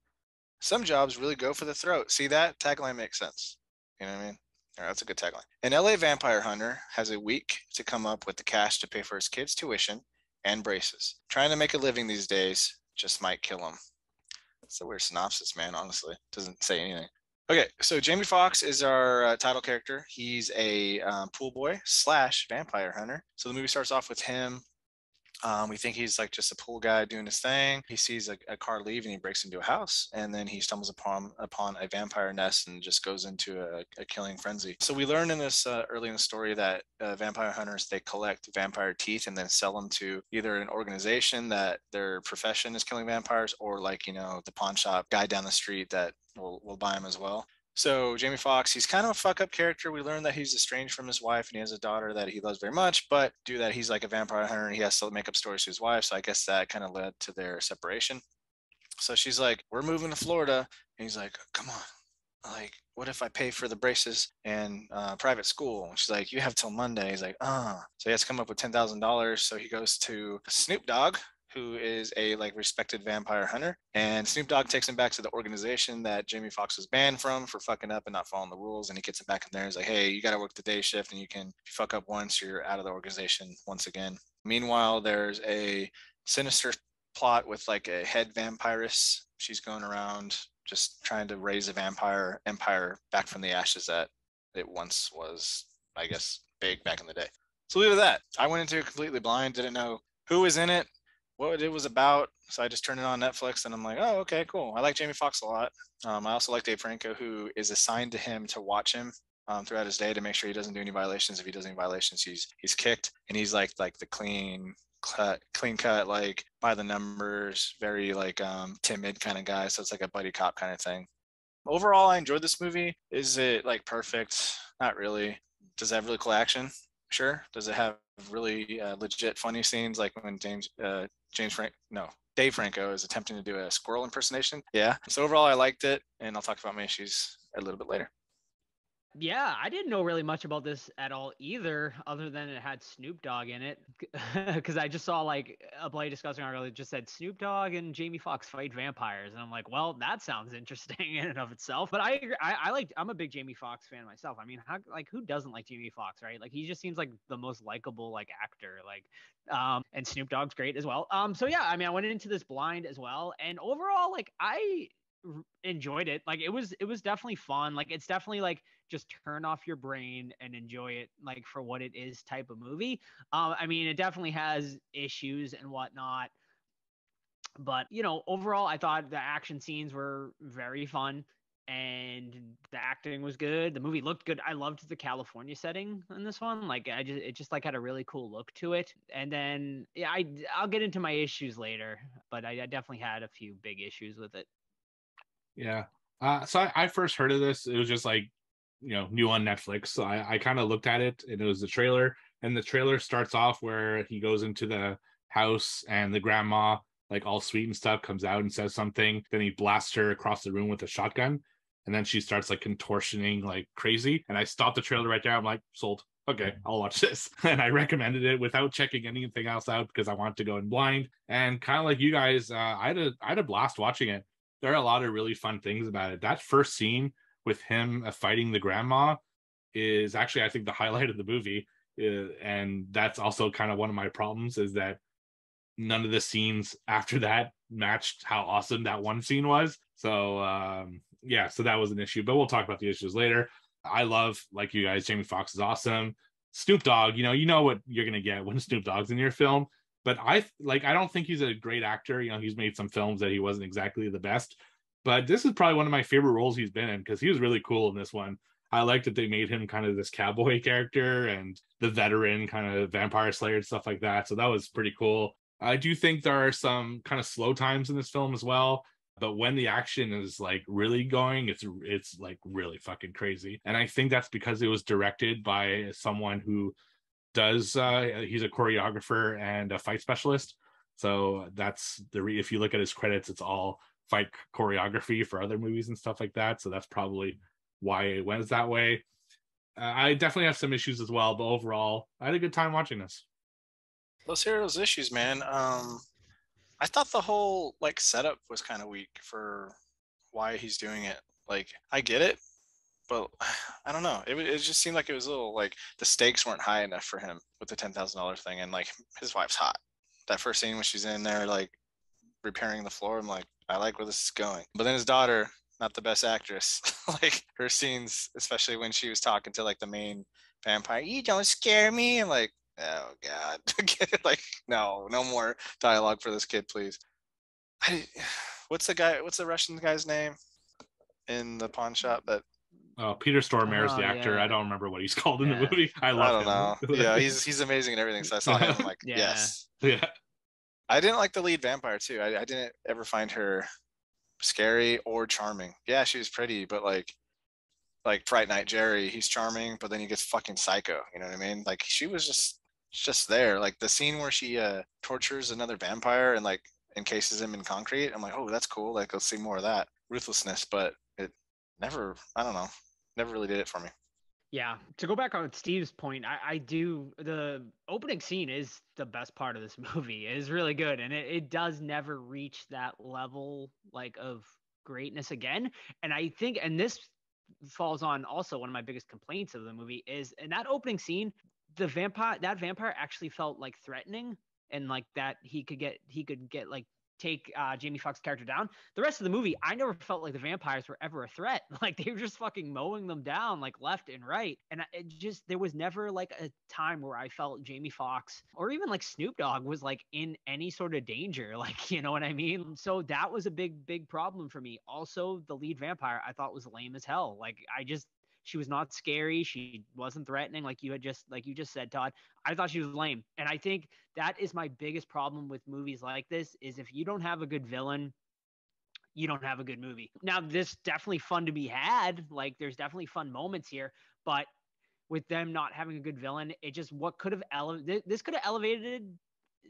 Some jobs really go for the throat. See, that tagline makes sense. You know what I mean? All right, that's a good tagline. An LA vampire hunter has a week to come up with the cash to pay for his kids' tuition and braces. Trying to make a living these days just might kill him. It's a weird synopsis, man, honestly. Doesn't say anything. Okay, so Jamie Foxx is our title character. He's a pool boy / vampire hunter. So the movie starts off with him. We think he's like just a pool guy doing his thing. He sees a car leave and he breaks into a house, and then he stumbles upon a vampire nest and just goes into a killing frenzy. So we learned in this early in the story that vampire hunters, they collect vampire teeth and then sell them to either an organization that their profession is killing vampires, or like, the pawn shop guy down the street that will buy them as well. So Jamie Foxx, he's kind of a fuck up character. We learned that he's estranged from his wife and he has a daughter that he loves very much, but due to that, he's like a vampire hunter and he has to make up stories to his wife. So I guess that kind of led to their separation. So she's like, we're moving to Florida. And he's like, come on. Like, what if I pay for the braces and private school? And she's like, you have till Monday. He's like, So he has to come up with $10,000. So he goes to Snoop Dogg, who is a respected vampire hunter, and Snoop Dogg takes him back to the organization that Jamie Foxx was banned from for fucking up and not following the rules. And he gets him back in there. He's like, hey, you got to work the day shift, and if you fuck up once, you're out of the organization once again. Meanwhile, there's a sinister plot with like a head vampiress. She's going around just trying to raise a vampire empire back from the ashes that it once was, I guess, big back in the day. So leave it at that. I went into it completely blind, didn't know who was in it, what it was about, so I just turned it on Netflix and I'm like, oh, okay, cool. I like Jamie Foxx a lot. I also like Dave Franco, who is assigned to him to watch him throughout his day to make sure he doesn't do any violations. If he does any violations, he's kicked, and he's like the clean cut, like by the numbers, very like timid kind of guy. So it's like a buddy cop kind of thing. Overall, I enjoyed this movie. Is it like perfect? Not really. Does it have really cool action? Sure. Does it have really legit funny scenes like when Dave Franco is attempting to do a squirrel impersonation? Yeah. So overall, I liked it, and I'll talk about my issues a little bit later. Yeah, I didn't know really much about this at all either, other than it had Snoop Dogg in it. Because I just saw like a Bloody Disgusting article that just said Snoop Dogg and Jamie Foxx fight vampires, and I'm like, well, that sounds interesting in and of itself. But I agree. I'm a big Jamie Foxx fan myself. I mean, who doesn't like Jamie Foxx, right? Like, he just seems like the most likable like actor. Like, and Snoop Dogg's great as well. So yeah, I mean, I went into this blind as well, and overall, like, I enjoyed it. Like it was definitely fun. Like it's definitely like just turn off your brain and enjoy it like for what it is type of movie. I mean, it definitely has issues and whatnot, but overall, I thought the action scenes were very fun and the acting was good. The movie looked good. I loved the California setting in this one. Like it just like had a really cool look to it. And then yeah, I'll get into my issues later, but I definitely had a few big issues with it. Yeah. So I first heard of this. It was just like, new on Netflix. So I kind of looked at it, and it was the trailer. And the trailer starts off where he goes into the house and the grandma, like all sweet and stuff, comes out and says something. Then he blasts her across the room with a shotgun. And then she starts like contortioning like crazy. And I stopped the trailer right there. I'm like, sold. Okay, I'll watch this. And I recommended it without checking anything else out because I wanted to go in blind. And kind of like you guys, I had a blast watching it. There are a lot of really fun things about it. That first scene with him fighting the grandma is actually, I think, the highlight of the movie. And that's also kind of one of my problems, is that none of the scenes after that matched how awesome that one scene was. So yeah, so that was an issue, but we'll talk about the issues later. I love, like you guys, Jamie Foxx is awesome. Snoop Dogg, you know what you're gonna get when Snoop Dogg's in your film. But I don't think he's a great actor. He's made some films that he wasn't exactly the best, but this is probably one of my favorite roles he's been in, because he was really cool in this one. I like that they made him kind of this cowboy character and the veteran kind of vampire slayer and stuff like that. So that was pretty cool. I do think there are some kind of slow times in this film as well, but when the action is like really going, it's like really fucking crazy. And I think that's because it was directed by someone who does he's a choreographer and a fight specialist. So that's if you look at his credits, it's all fight choreography for other movies and stuff like that. So that's probably why it went that way. I definitely have some issues as well, but overall, I had a good time watching this. Let's hear those issues, man. I thought the whole like setup was kind of weak for why he's doing it. Like, I get it, but I don't know. It just seemed like it was a little like the stakes weren't high enough for him with the $10,000 thing, and like his wife's hot. That first scene when she's in there like repairing the floor, I'm like, I like where this is going. But then his daughter, not the best actress. Like her scenes, especially when she was talking to like the main vampire, you don't scare me. I'm like, oh god. Like, no more dialogue for this kid, please. What's the Russian guy's name in the pawn shop? That Peter Stormare is the actor. Yeah. I don't remember what he's called in the movie. I love him. I don't know. Yeah, he's amazing and everything. So I saw him, I'm like, Yeah. yes. Yeah. I didn't like the lead vampire too. I didn't ever find her scary or charming. Yeah, she was pretty, but like Fright Night Jerry, he's charming, but then he gets fucking psycho. You know what I mean? Like she was just there. Like the scene where she tortures another vampire and like encases him in concrete. I'm like, oh, that's cool. Like, let's see more of that ruthlessness. But it never, I don't know, never really did it for me. Yeah, to go back on Steve's point, I do. The opening scene is the best part of this movie. It is really good, and it does never reach that level like of greatness again. And I think, and this falls on also one of my biggest complaints of the movie is in that opening scene, that vampire actually felt like threatening, and like that he could get like take Jamie Foxx's character down. The rest of the movie, I never felt like the vampires were ever a threat. Like they were just fucking mowing them down like left and right. And there was never like a time where I felt Jamie Foxx or even like Snoop Dogg was like in any sort of danger. Like, you know what I mean? So that was a big problem for me. Also, the lead vampire I thought was lame as hell. Like she was not scary. She wasn't threatening like you just said, Todd. I thought she was lame. And I think that is my biggest problem with movies like this is if you don't have a good villain, you don't have a good movie. Now, this definitely fun to be had. Like there's definitely fun moments here, but with them not having a good villain, it just this could have elevated,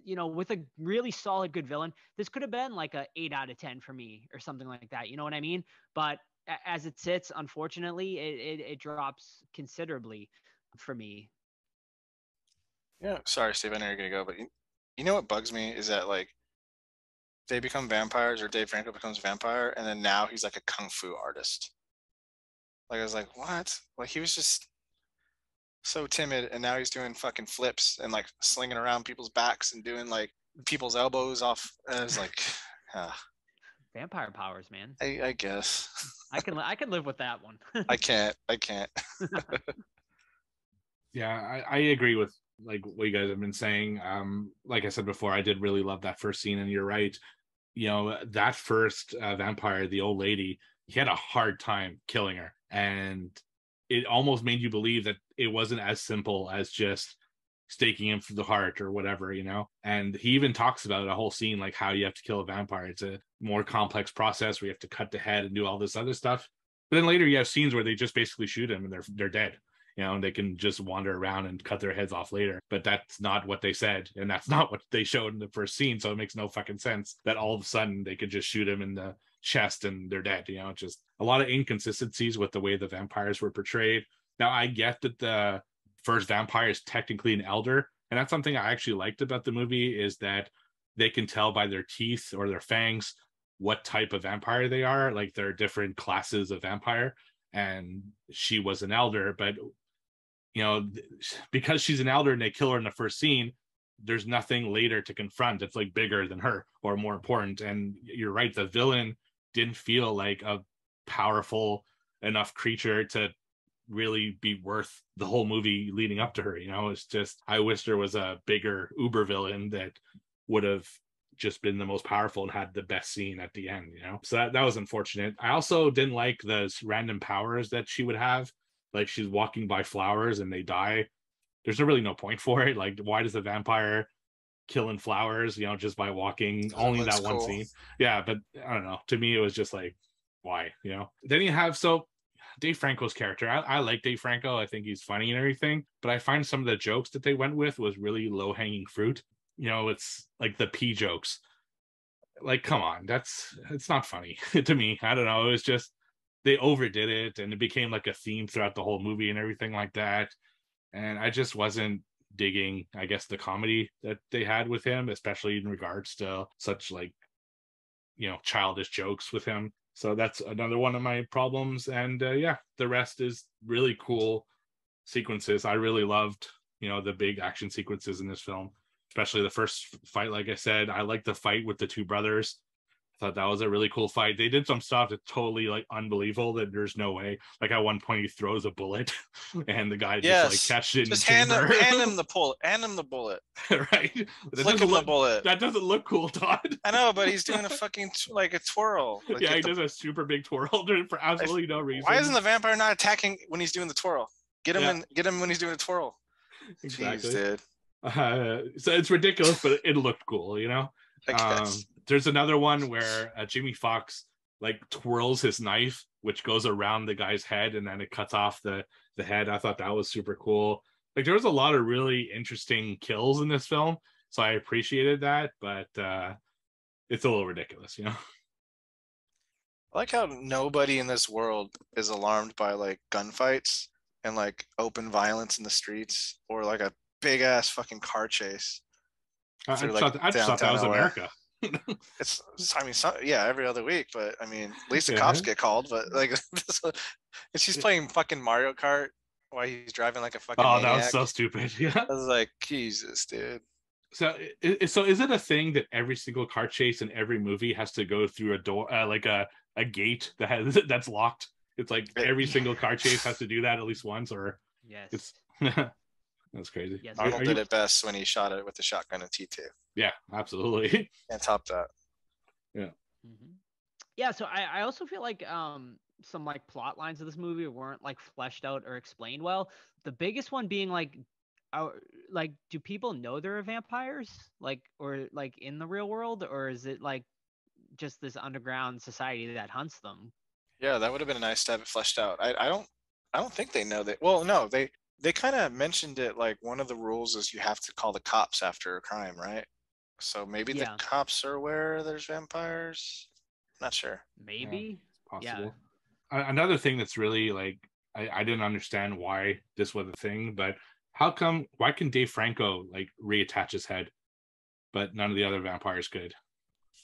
with a really solid good villain. This could have been like a 8 out of 10 for me or something like that. You know what I mean? But as it sits, unfortunately, it drops considerably for me. Yeah, sorry, Steve, I know you're gonna go, but you know what bugs me is that like they become vampires, or Dave Franco becomes a vampire, and then now he's like a kung fu artist. Like I was like, what? Like he was just so timid, and now he's doing fucking flips and like slinging around people's backs and doing like people's elbows off. And I was like, Vampire powers, man. I guess. I can live with that one. I can't. Yeah, I agree with like what you guys have been saying. Like I said before, I did really love that first scene, and you're right. You know, that first vampire, the old lady, he had a hard time killing her, and it almost made you believe that it wasn't as simple as just staking him through the heart or whatever, you know. And he even talks about a whole scene like how you have to kill a vampire. It's a more complex process where you have to cut the head and do all this other stuff. But then later you have scenes where they just basically shoot him and they're dead. You know, and they can just wander around and cut their heads off later. But that's not what they said. And that's not what they showed in the first scene. So it makes no fucking sense that all of a sudden they could just shoot him in the chest and they're dead. You know, just a lot of inconsistencies with the way the vampires were portrayed. Now, I get that the first vampire is technically an elder. And that's something I actually liked about the movie, is that they can tell by their teeth or their fangs what type of vampire they are. Like, there are different classes of vampire. And she was an elder, but you know, because she's an elder and they kill her in the first scene, there's nothing later to confront that's like bigger than her or more important. And you're right, the villain didn't feel like a powerful enough creature to really be worth the whole movie leading up to her. You know, it's just, I wish there was a bigger uber villain that would have just been the most powerful and had the best scene at the end, you know. So that was unfortunate. I also didn't like the random powers that she would have. Like, she's walking by flowers and they die. There's really no point for it. Like, why does a vampire killing flowers, you know, just by walking? Only that one scene. Yeah, but I don't know. To me, it was just like, why, you know? Then you have, so Dave Franco's character. I like Dave Franco. I think he's funny and everything, but I find some of the jokes that they went with was really low-hanging fruit. You know, it's like the pee jokes. Like, come on, it's not funny to me. I don't know. It was just, they overdid it and it became like a theme throughout the whole movie and everything like that. And I just wasn't digging, I guess, the comedy that they had with him, especially in regards to such, like, you know, childish jokes with him. So that's another one of my problems. And yeah, the rest is really cool sequences. I really loved, you know, the big action sequences in this film, especially the first fight. Like I said, I like the fight with the two brothers. I thought that was a really cool fight. They did some stuff that's totally like unbelievable that there's no way. Like, at one point he throws a bullet and the guy just like catches it in just the chamber. hand him the bullet. Right? Flick him the bullet. That doesn't look cool, Todd. I know, but he's doing a fucking like a twirl. Like, yeah, he does a super big twirl for absolutely no reason. Why isn't the vampire not attacking when he's doing the twirl? Get him when he's doing a twirl. Exactly. Jeez, dude. So it's ridiculous, but it looked cool, you know. I guess. There's another one where Jimmy Fox like twirls his knife, which goes around the guy's head and then it cuts off the head. I thought that was super cool. Like, there was a lot of really interesting kills in this film, so I appreciated that, but it's a little ridiculous, you know. I like how nobody in this world is alarmed by like gunfights and like open violence in the streets or like a big ass fucking car chase. I just thought that was LA. America. Every other week, but I mean, at least the cops get called. But like, and she's playing fucking Mario Kart while he's driving like a fucking maniac. That was so stupid. Yeah, I was like, Jesus, dude. So is it a thing that every single car chase in every movie has to go through a door, like a gate that's locked? It's like every single car chase has to do that at least once, or yes. That's crazy. Yes. Arnold did it best when he shot it with the shotgun in T2. Yeah, absolutely. Can't top that. Yeah. Mm-hmm. Yeah. So I also feel like some like plot lines of this movie weren't like fleshed out or explained well. The biggest one being like, do people know there are vampires, like, or like in the real world, or is it like just this underground society that hunts them? Yeah, that would have been nice to have it fleshed out. I don't think they know that. Well, no, they kind of mentioned it, like one of the rules is you have to call the cops after a crime, right? So maybe the cops are aware there's vampires. Not sure. Maybe. Yeah, possible. Yeah. Another thing that's really like, I didn't understand why this was a thing, but why can Dave Franco like reattach his head, but none of the other vampires could?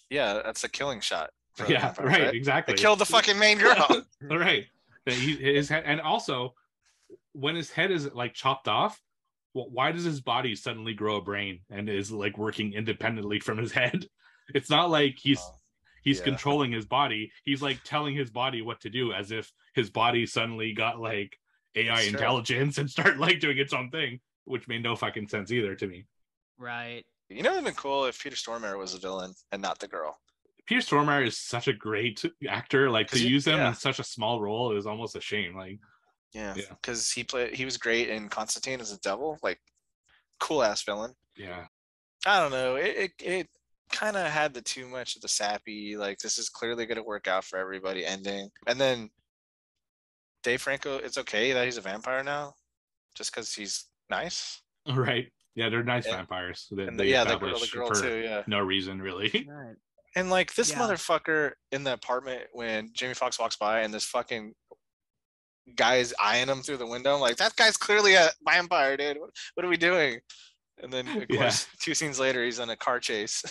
Yeah, that's a killing shot. Yeah, vampires, right? Exactly. They killed the fucking main girl. Right. His head, and also, when his head is like chopped off, why does his body suddenly grow a brain and is like working independently from his head? It's not like he's controlling his body. He's like telling his body what to do, as if his body suddenly got like AI intelligence and start like doing its own thing, which made no fucking sense either to me. Right. You know, it'd been cool if Peter Stormare was a villain and not the girl. Peter Stormare is such a great actor. Like, to use him in such a small role is almost a shame. Like, because he was great in Constantine as a devil, like cool ass villain. Yeah, I don't know. It kind of had the too much of the sappy, like, this is clearly going to work out for everybody ending. And then Dave Franco, it's okay that he's a vampire now, just because he's nice. Right. Yeah, they're nice vampires. They the girl for too. No reason really. Right. And like this motherfucker in the apartment when Jamie Foxx walks by and this fucking guy is eyeing him through the window. I'm like, that guy's clearly a vampire, dude. What are we doing? And then of course 2 scenes later he's on a car chase.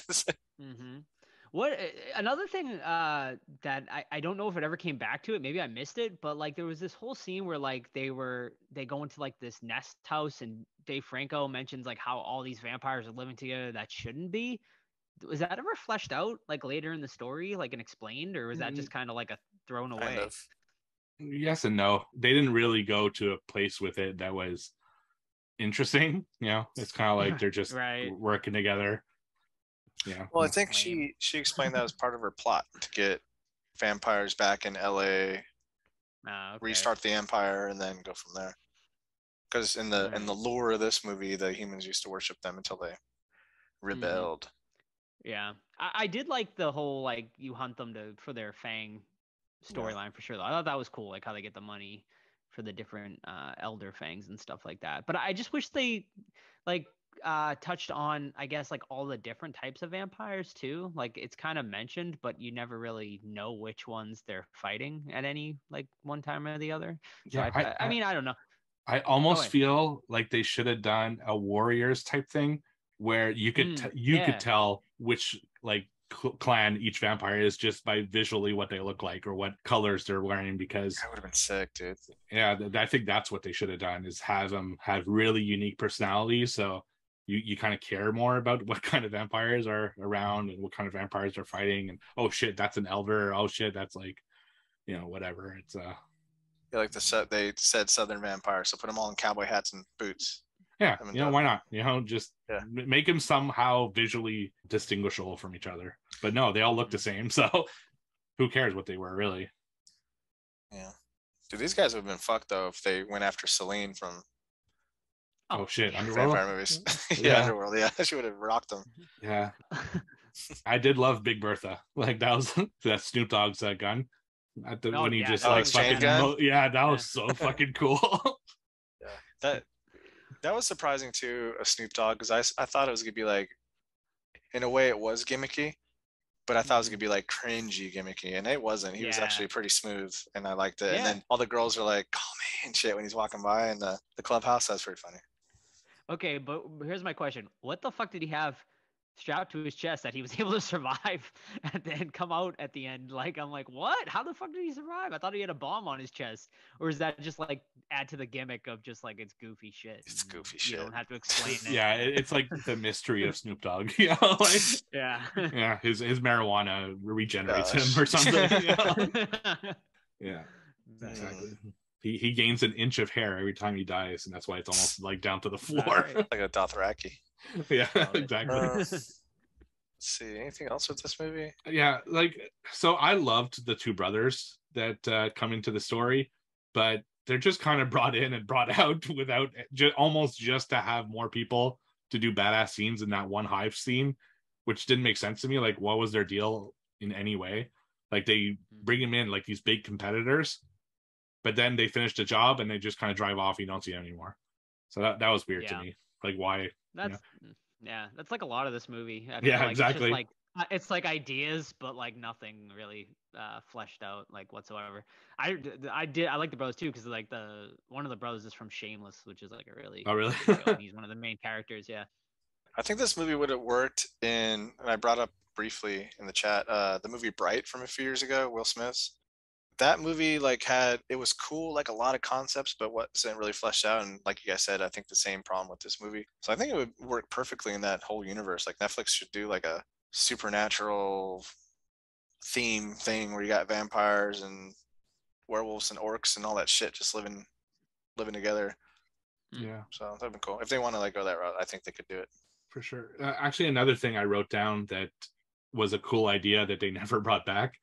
What another thing that I don't know if it ever came back to it, maybe I missed it, but like there was this whole scene where like they go into like this nest house and Dave Franco mentions like how all these vampires are living together that shouldn't be. Was that ever fleshed out like later in the story, like and explained, or was that just kind of like a thrown away? Kind of. Yes and no. They didn't really go to a place with it that was interesting. You know, it's kind of like they're just working together. Yeah. Well, I think she explained that as part of her plot to get vampires back in LA, restart the empire, and then go from there. Because in the lore of this movie, the humans used to worship them until they rebelled. Yeah, I did like the whole like you hunt them for their fang storyline for sure. Though I thought that was cool, like how they get the money for the different elder fangs and stuff like that. But I just wish they like touched on, I guess, like all the different types of vampires too. Like it's kind of mentioned, but you never really know which ones they're fighting at any like one time or the other. So yeah, I mean, I don't know. I almost feel like they should have done a Warriors type thing where you could could tell which like clan each vampire is just by visually what they look like or what colors they're wearing, because that would have been sick, dude. Yeah, I think that's what they should have done, is have them have really unique personalities, so you kind of care more about what kind of vampires are around and what kind of vampires are fighting, and oh shit, that's an elder, oh shit, that's like, you know, whatever. It's like they said southern vampire, so put them all in cowboy hats and boots. Yeah, you know, why not? You know, just make them somehow visually distinguishable from each other. But no, they all look the same, so who cares what they were, really? Yeah. Dude, these guys would have been fucked, though, if they went after Celine from... Oh shit, Underworld? Vampire movies. Underworld, she would have rocked them. Yeah. I did love Big Bertha. Like, that was that Snoop Dogg's gun. When he just like fucking... that was so fucking cool. That was surprising too, a Snoop Dogg, because I thought it was gonna be like, in a way it was gimmicky, but I thought it was gonna be like cringy gimmicky, and it wasn't. He was actually pretty smooth, and I liked it. And then all the girls are like, "Call me" and shit when he's walking by in the clubhouse. That's pretty funny. Okay, but here's my question: what the fuck did he have strapped to his chest that he was able to survive and then come out at the end? Like, I'm like, what? How the fuck did he survive? I thought he had a bomb on his chest. Or is that just like add to the gimmick of just like it's goofy shit? It's goofy shit. You don't have to explain it. Yeah, it's like the mystery of Snoop Dogg. You know, like yeah, his marijuana regenerates him or something. You know? Yeah, exactly. He gains an inch of hair every time he dies, and that's why it's almost like down to the floor. Like a Dothraki. Yeah, exactly. Let's see, anything else with this movie? Yeah, like, so I loved the two brothers that come into the story, but they're just kind of brought in and brought out without almost just to have more people to do badass scenes in that one hive scene, which didn't make sense to me. Like, what was their deal in any way? Like, they bring them in like these big competitors, but then they finish the job and they just kind of drive off. You don't see them anymore. So that was weird to me. Like, why? That's that's like a lot of this movie. I feel like exactly. It's like ideas, but like nothing really fleshed out like whatsoever. I like the brothers too, because like one of the brothers is from Shameless, which is like a really he's one of the main characters. Yeah. I think this movie would have worked and I brought up briefly in the chat the movie Bright from a few years ago, Will Smith's. That movie it was cool, like a lot of concepts, but wasn't really fleshed out. And like you guys said, I think the same problem with this movie. So I think it would work perfectly in that whole universe. Like Netflix should do like a supernatural theme thing where you got vampires and werewolves and orcs and all that shit just living together. Yeah. So that'd be cool. If they want to like go that route, I think they could do it. For sure. Actually, another thing I wrote down that was a cool idea that they never brought back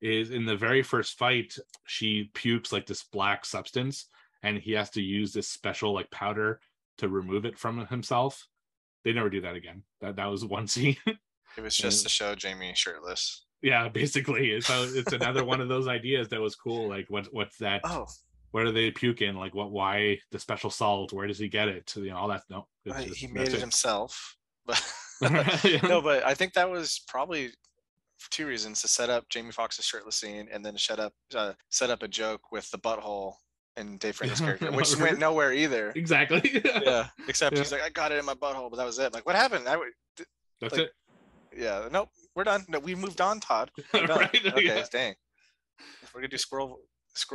is in the very first fight, she pukes like this black substance, and he has to use this special like powder to remove it from himself. They never do that again. That was one scene. It was just to show Jamie shirtless. Yeah, basically. So it's another one of those ideas that was cool. Like, what's that? Oh, where do they puke in? Like, what? Why the special salt? Where does he get it? You know, all that. No, he made it himself. But Yeah. no, but I think that was probably for two reasons: to set up Jamie Foxx's shirtless scene, and then to set up a joke with the butthole and Dave Franco's character, which went nowhere either. Exactly. Yeah, except he's like, I got it in my butthole, but that was it. I'm like, what happened? That's like, it. Yeah, nope, we're done. No, we moved on, Todd. We're done. Right, okay, yeah. dang. We're gonna do squirrel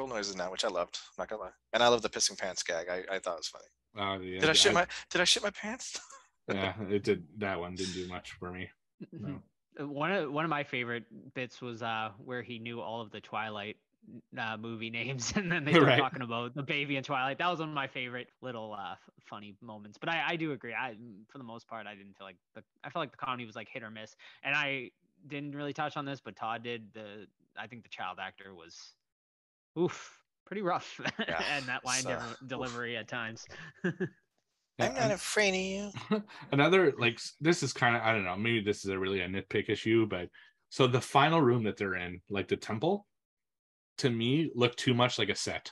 noises now, which I loved. I'm not gonna lie, and I love the pissing pants gag. I thought it was funny. Yeah, Did I shit my pants? Yeah, it did. That one didn't do much for me. No. One of my favorite bits was where he knew all of the Twilight movie names, and then they started talking about the baby in Twilight. That was one of my favorite little funny moments. But I do agree. For the most part, I didn't feel like I felt like the comedy was like hit or miss. And I didn't really touch on this, but Todd did. I think the child actor was, pretty rough, Yeah, and that line delivery at times. I'm not afraid of you. Another, like, this is kind of, I don't know, maybe this is a nitpick issue, but so the final room that they're in, like the temple, to me looked too much like a set.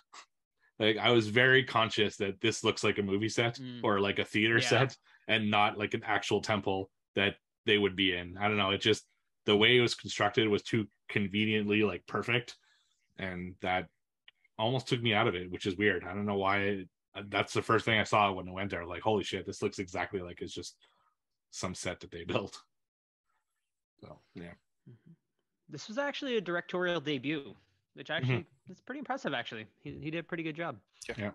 Like, I was very conscious that this looks like a movie set or like a theater set, and not like an actual temple that they would be in. I don't know, it just, the way it was constructed was too conveniently like perfect, and that almost took me out of it, which is weird. I don't know why. That's the first thing I saw when I went there. Like, holy shit, this looks exactly like it's just some set that they built. So yeah. This was actually a directorial debut, which actually is pretty impressive. Actually, he did a pretty good job. Yeah.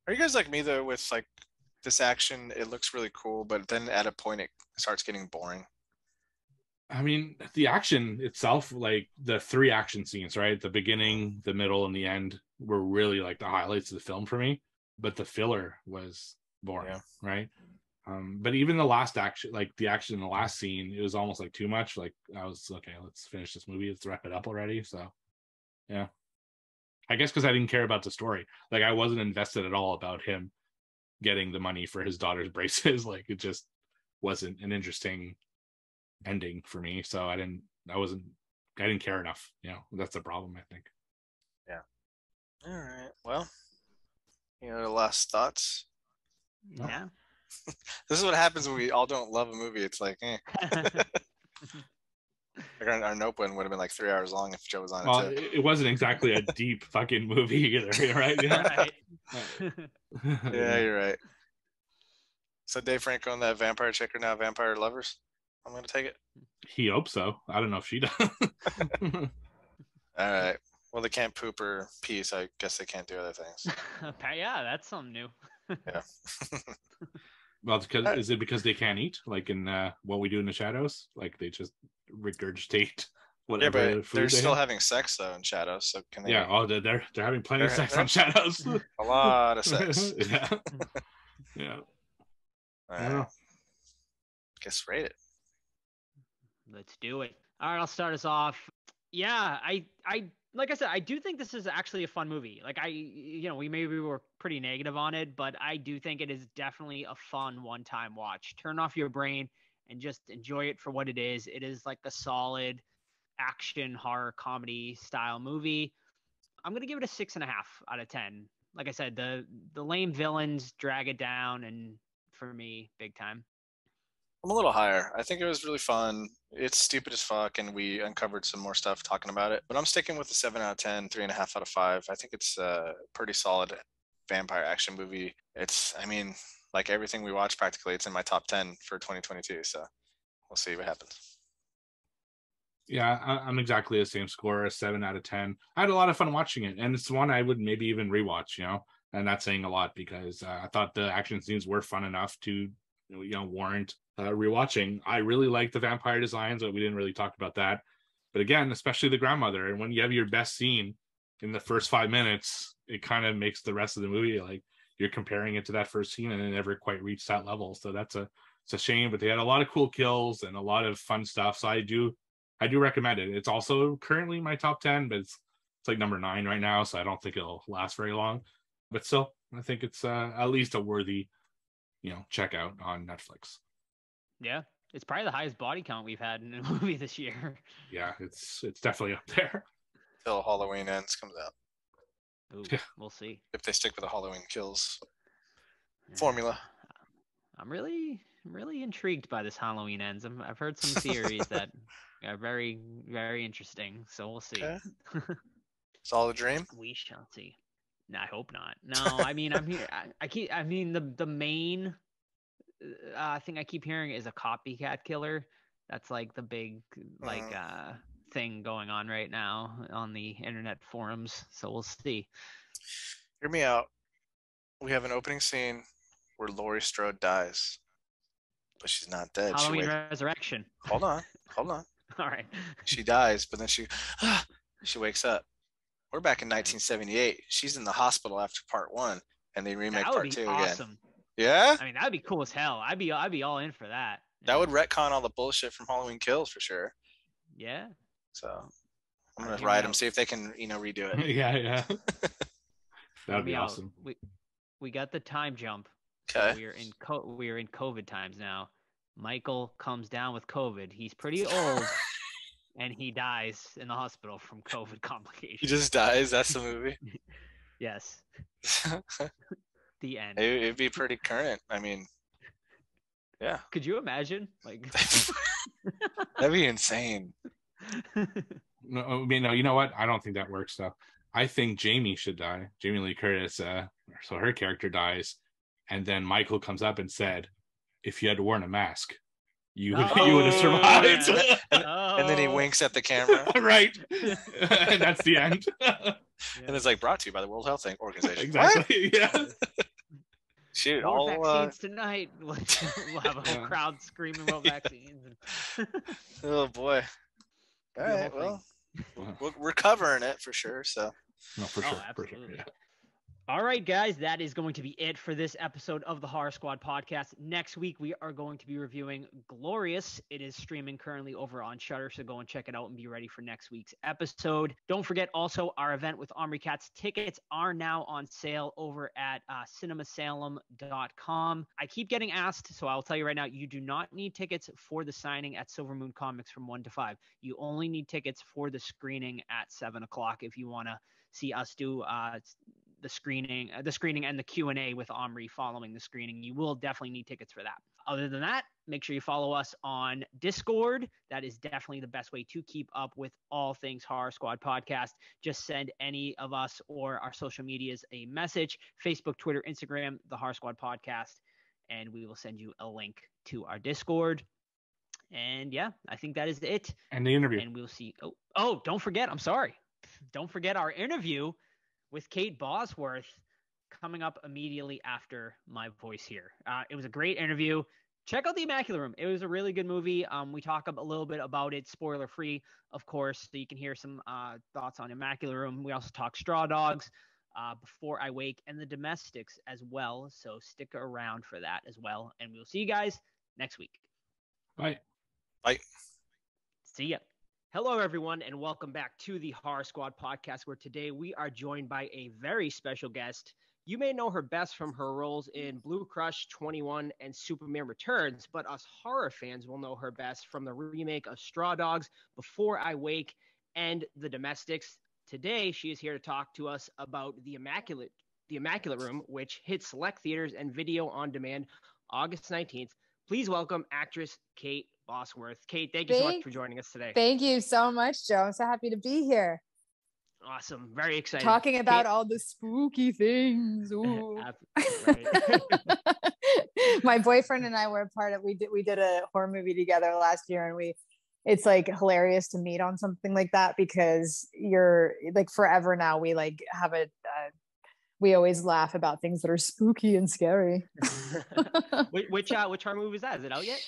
Are you guys like me though with like this action? It looks really cool, but then at a point it starts getting boring. I mean, the action itself, like the 3 action scenes, right? The beginning, the middle, and the end were really like the highlights of the film for me. But the filler was boring, right? But even the last action, like the action in the last scene, it was almost like too much. Like, I was, okay, let's finish this movie. Let's wrap it up already. So, yeah. I guess because I didn't care about the story. Like, I wasn't invested at all about him getting the money for his daughter's braces. Like, it just wasn't an interesting ending for me. So I didn't care enough. You know, that's the problem, I think. Yeah. All right. Well, the last thoughts. Yeah. This is what happens when we all don't love a movie. It's like, Like our Notebook would have been like 3 hours long if Joe was on it too. It wasn't exactly a deep fucking movie either, right? Right. Yeah, you're right. So Dave Franco and that vampire chick are now vampire lovers? I'm going to take it. He hopes so. I don't know if she does. All right. Well, they can't poop or pee, so I guess they can't do other things. Yeah, that's something new. Yeah. Well, is it because they can't eat? Like in What We Do in the Shadows? Like they just regurgitate whatever yeah, but food they're still have? having sex, though, in Shadows. So can they... Yeah, they're having plenty of sex on Shadows. A lot of sex. Yeah. Yeah. All right. Guess rate it. Let's do it. All right, I'll start us off. Yeah, I like I said, I do think this is actually a fun movie. Like we maybe were pretty negative on it, but I do think it is definitely a fun one-time watch. Turn off your brain and just enjoy it for what it is. It is like a solid action horror comedy style movie. I'm gonna give it a 6.5 out of 10. Like I said, the lame villains drag it down, and for me, big time. I'm a little higher. I think it was really fun. It's stupid as fuck, and we uncovered some more stuff talking about it. But I'm sticking with the 7 out of 10, 3.5 out of 5. I think it's a pretty solid vampire action movie. Like everything we watched practically, it's in my top 10 for 2022. So we'll see what happens. Yeah, I'm exactly the same score, a 7 out of 10. I had a lot of fun watching it, and it's one I would maybe even rewatch, and that's saying a lot because I thought the action scenes were fun enough to warrant rewatching. I really like the vampire designs, but we didn't really talk about that. But again, especially the grandmother, and when you have your best scene in the first 5 minutes, it kind of makes the rest of the movie like you're comparing it to that first scene, and it never quite reached that level. So it's a shame. But they had a lot of cool kills and a lot of fun stuff. So I do recommend it. It's also currently my top 10, but it's like number 9 right now, so I don't think it'll last very long. But still, I think it's at least a worthy, check out on Netflix. Yeah, it's probably the highest body count we've had in a movie this year. Yeah, it's definitely up there. Till Halloween Ends comes out. Ooh, we'll see if they stick with the Halloween Kills formula. I'm really intrigued by this Halloween Ends. I've heard some theories that are very, very interesting. So we'll see. Okay. It's all a dream. We shall see. No, I hope not. No, I mean, I'm here. The main thing I keep hearing is a copycat killer. That's like the big thing going on right now on the internet forums. So we'll see. Hear me out. We have an opening scene where Laurie Strode dies, but she's not dead. Halloween Resurrection. Hold on. All right. She dies, but then she wakes up. We're back in 1978. She's in the hospital after part 1, and they remake part 2 awesome. again. Yeah? I mean, that'd be cool as hell. I'd be all in for that. That would retcon all the bullshit from Halloween Kills for sure. Yeah. So I'm gonna ride them, see if they can, redo it. Yeah. That'd be awesome. We got the time jump. Okay. So we are in COVID times now. Michael comes down with COVID. He's pretty old. And he dies in the hospital from COVID complications. He just dies? That's the movie? Yes. The end. It'd be pretty current. I mean, yeah. Could you imagine? That'd be insane. No, you know what? I don't think that works, though. I think Jamie should die. Jamie Lee Curtis. So her character dies. And then Michael comes up and said, if you had worn a mask, you would have survived. Yeah. And then he winks at the camera. Right. And that's the end. And it's brought to you by the World Health Organization. Exactly. What? Yeah. Shoot, more vaccines tonight. We'll have a whole crowd screaming about vaccines. Oh boy. All right. Well, we're covering it for sure. So. No, for sure. Absolutely. For sure. Yeah. All right, guys, that is going to be it for this episode of the Horror Squad podcast. Next week, we are going to be reviewing Glorious. It is streaming currently over on Shudder, so go and check it out and be ready for next week's episode. Don't forget also our event with Omri Katz. Tickets are now on sale over at cinemasalem.com. I keep getting asked, so I'll tell you right now, you do not need tickets for the signing at Silver Moon Comics from 1 to 5. You only need tickets for the screening at 7 o'clock if you want to see us do the screening and the Q&A with Omri following the screening. You will definitely need tickets for that. Other than that, make sure you follow us on Discord. That is definitely the best way to keep up with all things Horror Squad podcast. Just send any of us or our social medias a message, Facebook, Twitter, Instagram, the Horror Squad podcast, and we will send you a link to our Discord. And yeah, I think that is it. And the interview. And we'll see. Oh, don't forget. I'm sorry. Don't forget our interview with Kate Bosworth coming up immediately after my voice here. It was a great interview. Check out the Immaculate Room. It was a really good movie. We talk a little bit about it, spoiler free, of course, so you can hear some thoughts on Immaculate Room. We also talk Straw Dogs, Before I Wake, and The Domestics as well. So stick around for that as well. And we'll see you guys next week. Bye. Bye. See ya. Hello, everyone, and welcome back to the Horror Squad podcast, where today we are joined by a very special guest. You may know her best from her roles in Blue Crush, 21, and Superman Returns, but us horror fans will know her best from the remake of Straw Dogs, Before I Wake, and The Domestics. Today, she is here to talk to us about The Immaculate Room, which hits select theaters and video on demand August 19th. Please welcome actress Kate Bosworth. Kate, thank you so much for joining us today. Thank you so much, Joe. I'm so happy to be here. Awesome. Very excited. Talking about all the spooky things. Ooh. My boyfriend and I were a part of, we did a horror movie together last year, and it's hilarious to meet on something like that, because you're forever now we have we always laugh about things that are spooky and scary. Which horror movie is that? Is it out yet?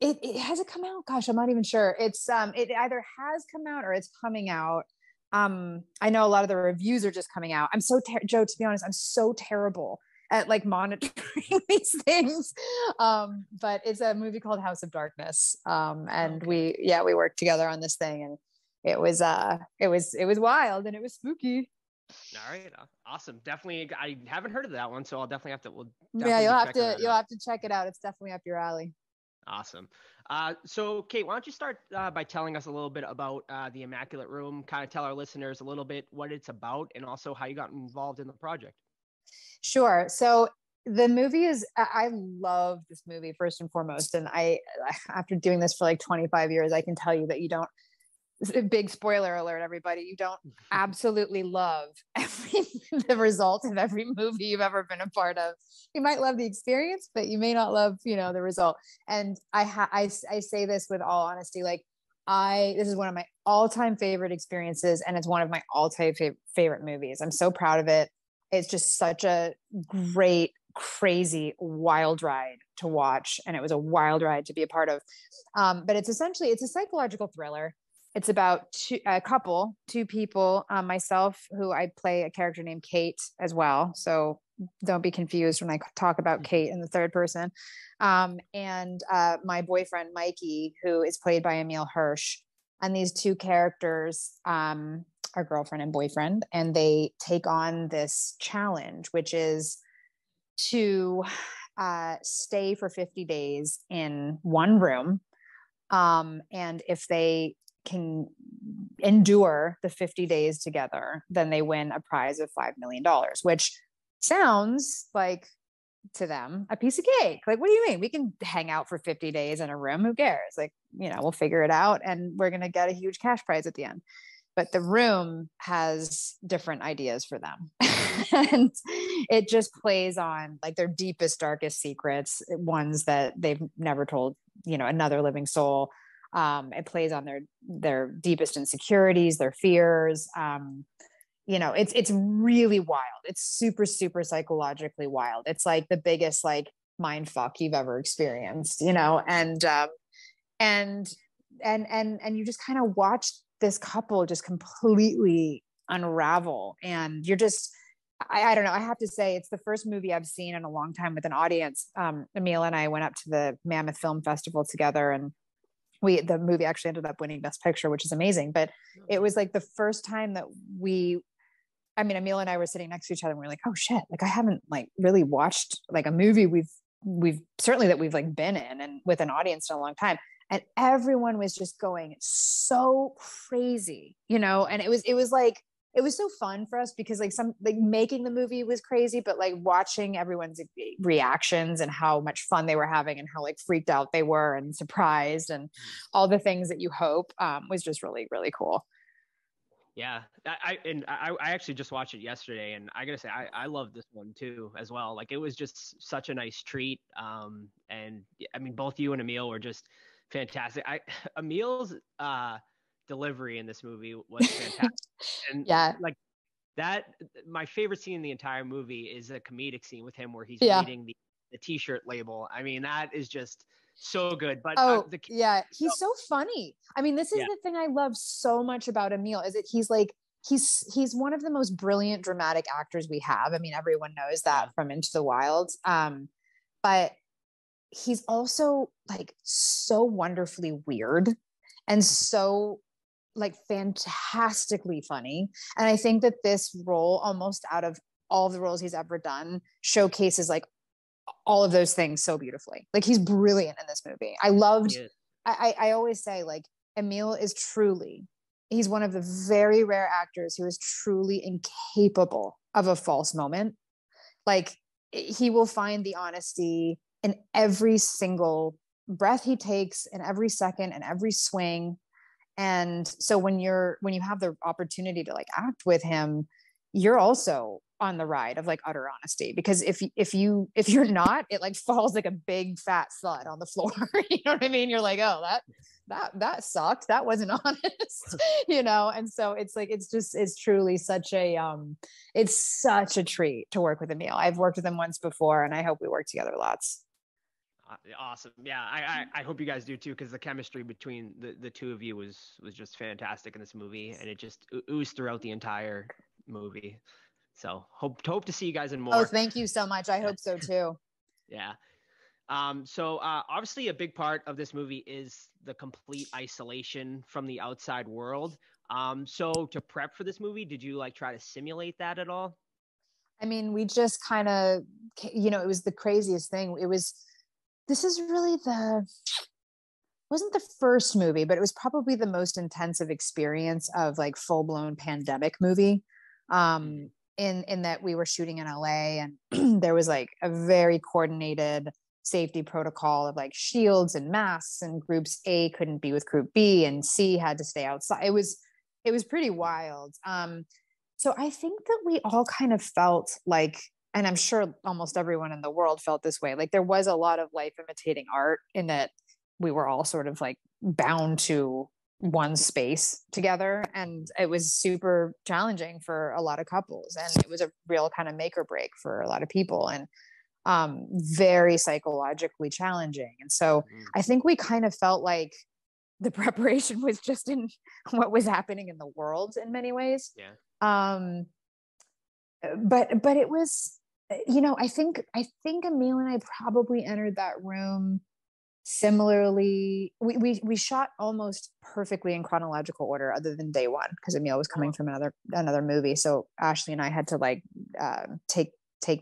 It hasn't come out. Gosh, I'm not even sure. It's it either has come out or it's coming out. I know a lot of the reviews are just coming out. I'm so Joe, to be honest, I'm so terrible at like monitoring these things. But it's a movie called House of Darkness. And we worked together on this thing, and it was wild and it was spooky. All right, awesome. Definitely, I haven't heard of that one, so I'll definitely have to. You'll have to check it out. It's definitely up your alley. Awesome. So Kate, why don't you start by telling us a little bit about the Immaculate Room? Kind of tell our listeners a little bit what it's about, and also how you got involved in the project. Sure. So the movie I love this movie first and foremost, and after doing this for like 25 years, I can tell you that you don't. Big spoiler alert, everybody. You don't absolutely love the result of every movie you've ever been a part of. You might love the experience, but you may not love, the result. And I say this with all honesty, like this is one of my all-time favorite experiences, and it's one of my all-time favorite movies. I'm so proud of it. It's just such a great, crazy, wild ride to watch. And it was a wild ride to be a part of. But it's a psychological thriller. It's about two people, myself, who I play a character named Kate as well. So don't be confused when I talk about Kate in the third person. And my boyfriend, Mikey, who is played by Emil Hirsch. And these two characters are girlfriend and boyfriend, and they take on this challenge, which is to stay for 50 days in one room. And if they can endure the 50 days together, then they win a prize of $5 million, which sounds like to them a piece of cake. Like, what do you mean? We can hang out for 50 days in a room. Who cares? Like, we'll figure it out, and we're going to get a huge cash prize at the end. But the room has different ideas for them. And it just plays on like their deepest, darkest secrets, ones that they've never told, another living soul. It plays on their deepest insecurities, their fears. It's really wild. It's super, super psychologically wild. It's like the biggest like mind fuck you've ever experienced, and you just kind of watch this couple just completely unravel, and you're just, I don't know. I have to say, it's the first movie I've seen in a long time with an audience. Emil and I went up to the Mammoth Film Festival together, and the movie actually ended up winning Best Picture, which is amazing. But it was like the first time that Emil and I were sitting next to each other, and we were like, oh shit, like I haven't like really watched like a movie we've certainly that we've like been in and with an audience in a long time. And everyone was just going so crazy, and it was like, it was so fun for us because like making the movie was crazy, but like watching everyone's reactions and how much fun they were having and how like freaked out they were and surprised and all the things that you hope was just really, really cool. Yeah. I actually just watched it yesterday, and I gotta say, I love this one too, as well. Like, it was just such a nice treat. And I mean, both you and Emil were just fantastic. Emil's, delivery in this movie was fantastic. And yeah, like that, my favorite scene in the entire movie is a comedic scene with him where he's reading the t-shirt label. I mean, that is just so good. But he's so funny. I mean, this is the thing I love so much about Emil, is that he's like, he's one of the most brilliant dramatic actors we have. I mean, everyone knows that from Into the Wild. But he's also like so wonderfully weird and so like fantastically funny. And I think that this role, almost out of all the roles he's ever done, showcases like all of those things so beautifully. Like, he's brilliant in this movie. I always say, like, Emil is he's one of the very rare actors who is truly incapable of a false moment. Like, he will find the honesty in every single breath he takes, in every second and every swing. And so when you have the opportunity to like act with him, you're also on the ride of like utter honesty, because if you're not, it like falls like a big fat thud on the floor. You know what I mean? You're like, oh, that sucked. That wasn't honest, you know? And so it's like, it's truly such a, it's such a treat to work with Emil. I've worked with him once before, and I hope we work together lots. Awesome. Yeah. I hope you guys do too, because the chemistry between the two of you was just fantastic in this movie, and it just oozed throughout the entire movie. So hope to see you guys in more. Oh, thank you so much. I hope so too. Yeah. So obviously a big part of this movie is the complete isolation from the outside world. So to prep for this movie, did you like try to simulate that at all? I mean, we just kind of, you know, it was the craziest thing. This is really wasn't the first movie, but it was probably the most intensive experience of like full-blown pandemic movie. In that we were shooting in LA, and there was like a very coordinated safety protocol of like shields and masks, and groups A couldn't be with group B, and C had to stay outside. It was pretty wild. So I think that we all kind of felt like, and I'm sure almost everyone in the world felt this way, like there was a lot of life imitating art, in that we were all sort of like bound to one space together, and it was super challenging for a lot of couples, and it was a real kind of make or break for a lot of people, and very psychologically challenging. And so I think we kind of felt like the preparation was just in what was happening in the world in many ways. But it was, you know, I think Emil and I probably entered that room similarly. We shot almost perfectly in chronological order, other than day one, because Emil was coming from another movie. So Ashley and I had to like take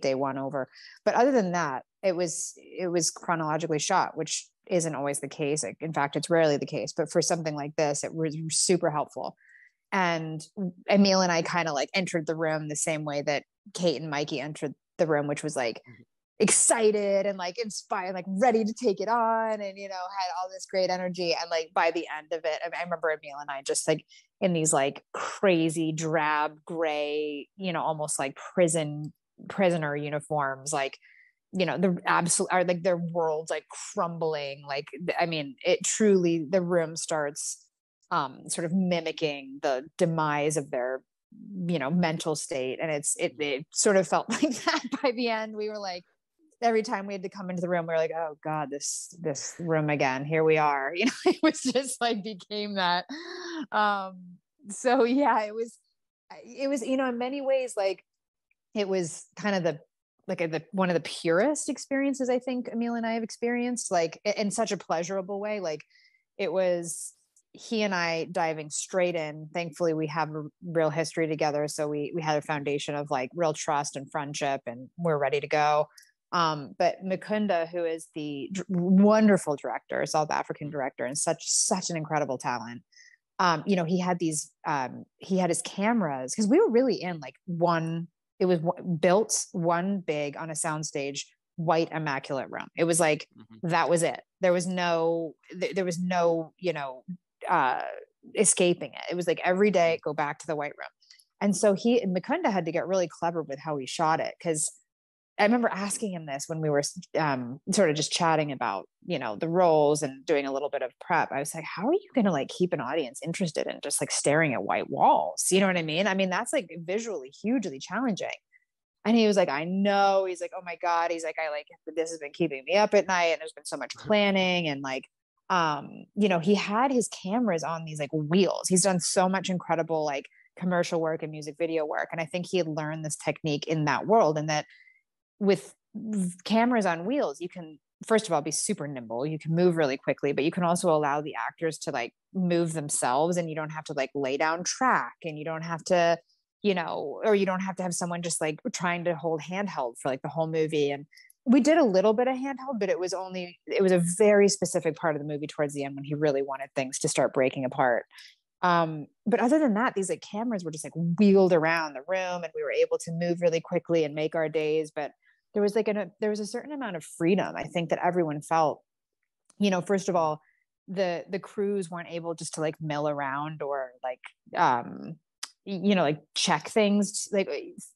day one over. But other than that, it was chronologically shot, which isn't always the case. In fact, it's rarely the case. But for something like this, it was super helpful. And Emil and I kind of like entered the room the same way that Kate and Mikey entered the room, which was like excited and like inspired, like ready to take it on, and, you know, had all this great energy. And like by the end of it, I remember Emil and I just like in these like crazy drab gray, you know, almost like prisoner uniforms, like, you know, the absolute are like their world's like crumbling. Like, I mean, it truly, the room starts sort of mimicking the demise of their, you know, mental state. And it sort of felt like that by the end. We were like, every time we had to come into the room, we were like, oh God, this room again, here we are. You know, it was just like became that. So yeah, it was, you know, in many ways, like it was kind of one of the purest experiences I think Emil and I have experienced, like in such a pleasurable way. Like it was he and I diving straight in. Thankfully, we have a real history together. So we had a foundation of like real trust and friendship, and we're ready to go. But Mukunda, who is the wonderful director, South African director, and such an incredible talent. You know, he had his cameras, because we were really in like it was built one big on a soundstage, white Immaculate Room. It was like, that was it. There was no, you know, escaping it. It was like every day, go back to the white room. And so Mukunda had to get really clever with how he shot it. Cause I remember asking him this when we were sort of just chatting about, you know, the roles and doing a little bit of prep. I was like, how are you going to like keep an audience interested in just like staring at white walls? You know what I mean? I mean, that's like visually hugely challenging. And he was like, I know. He's like, oh my God. He's like, this has been keeping me up at night, and there's been so much planning. And like, you know, he had his cameras on these like wheels. He's done so much incredible like commercial work and music video work. And I think he had learned this technique in that world, and that with cameras on wheels, you can, first of all, be super nimble. You can move really quickly, but you can also allow the actors to like move themselves, and you don't have to like lay down track, and you don't have to, you know, or you don't have to have someone just like trying to hold handheld for like the whole movie. And we did a little bit of handheld, but it was a very specific part of the movie towards the end when he really wanted things to start breaking apart. But other than that, these like cameras were just like wheeled around the room, and we were able to move really quickly and make our days. But there was a certain amount of freedom, I think, that everyone felt. You know, first of all, the crews weren't able just to like mill around or like like check things, like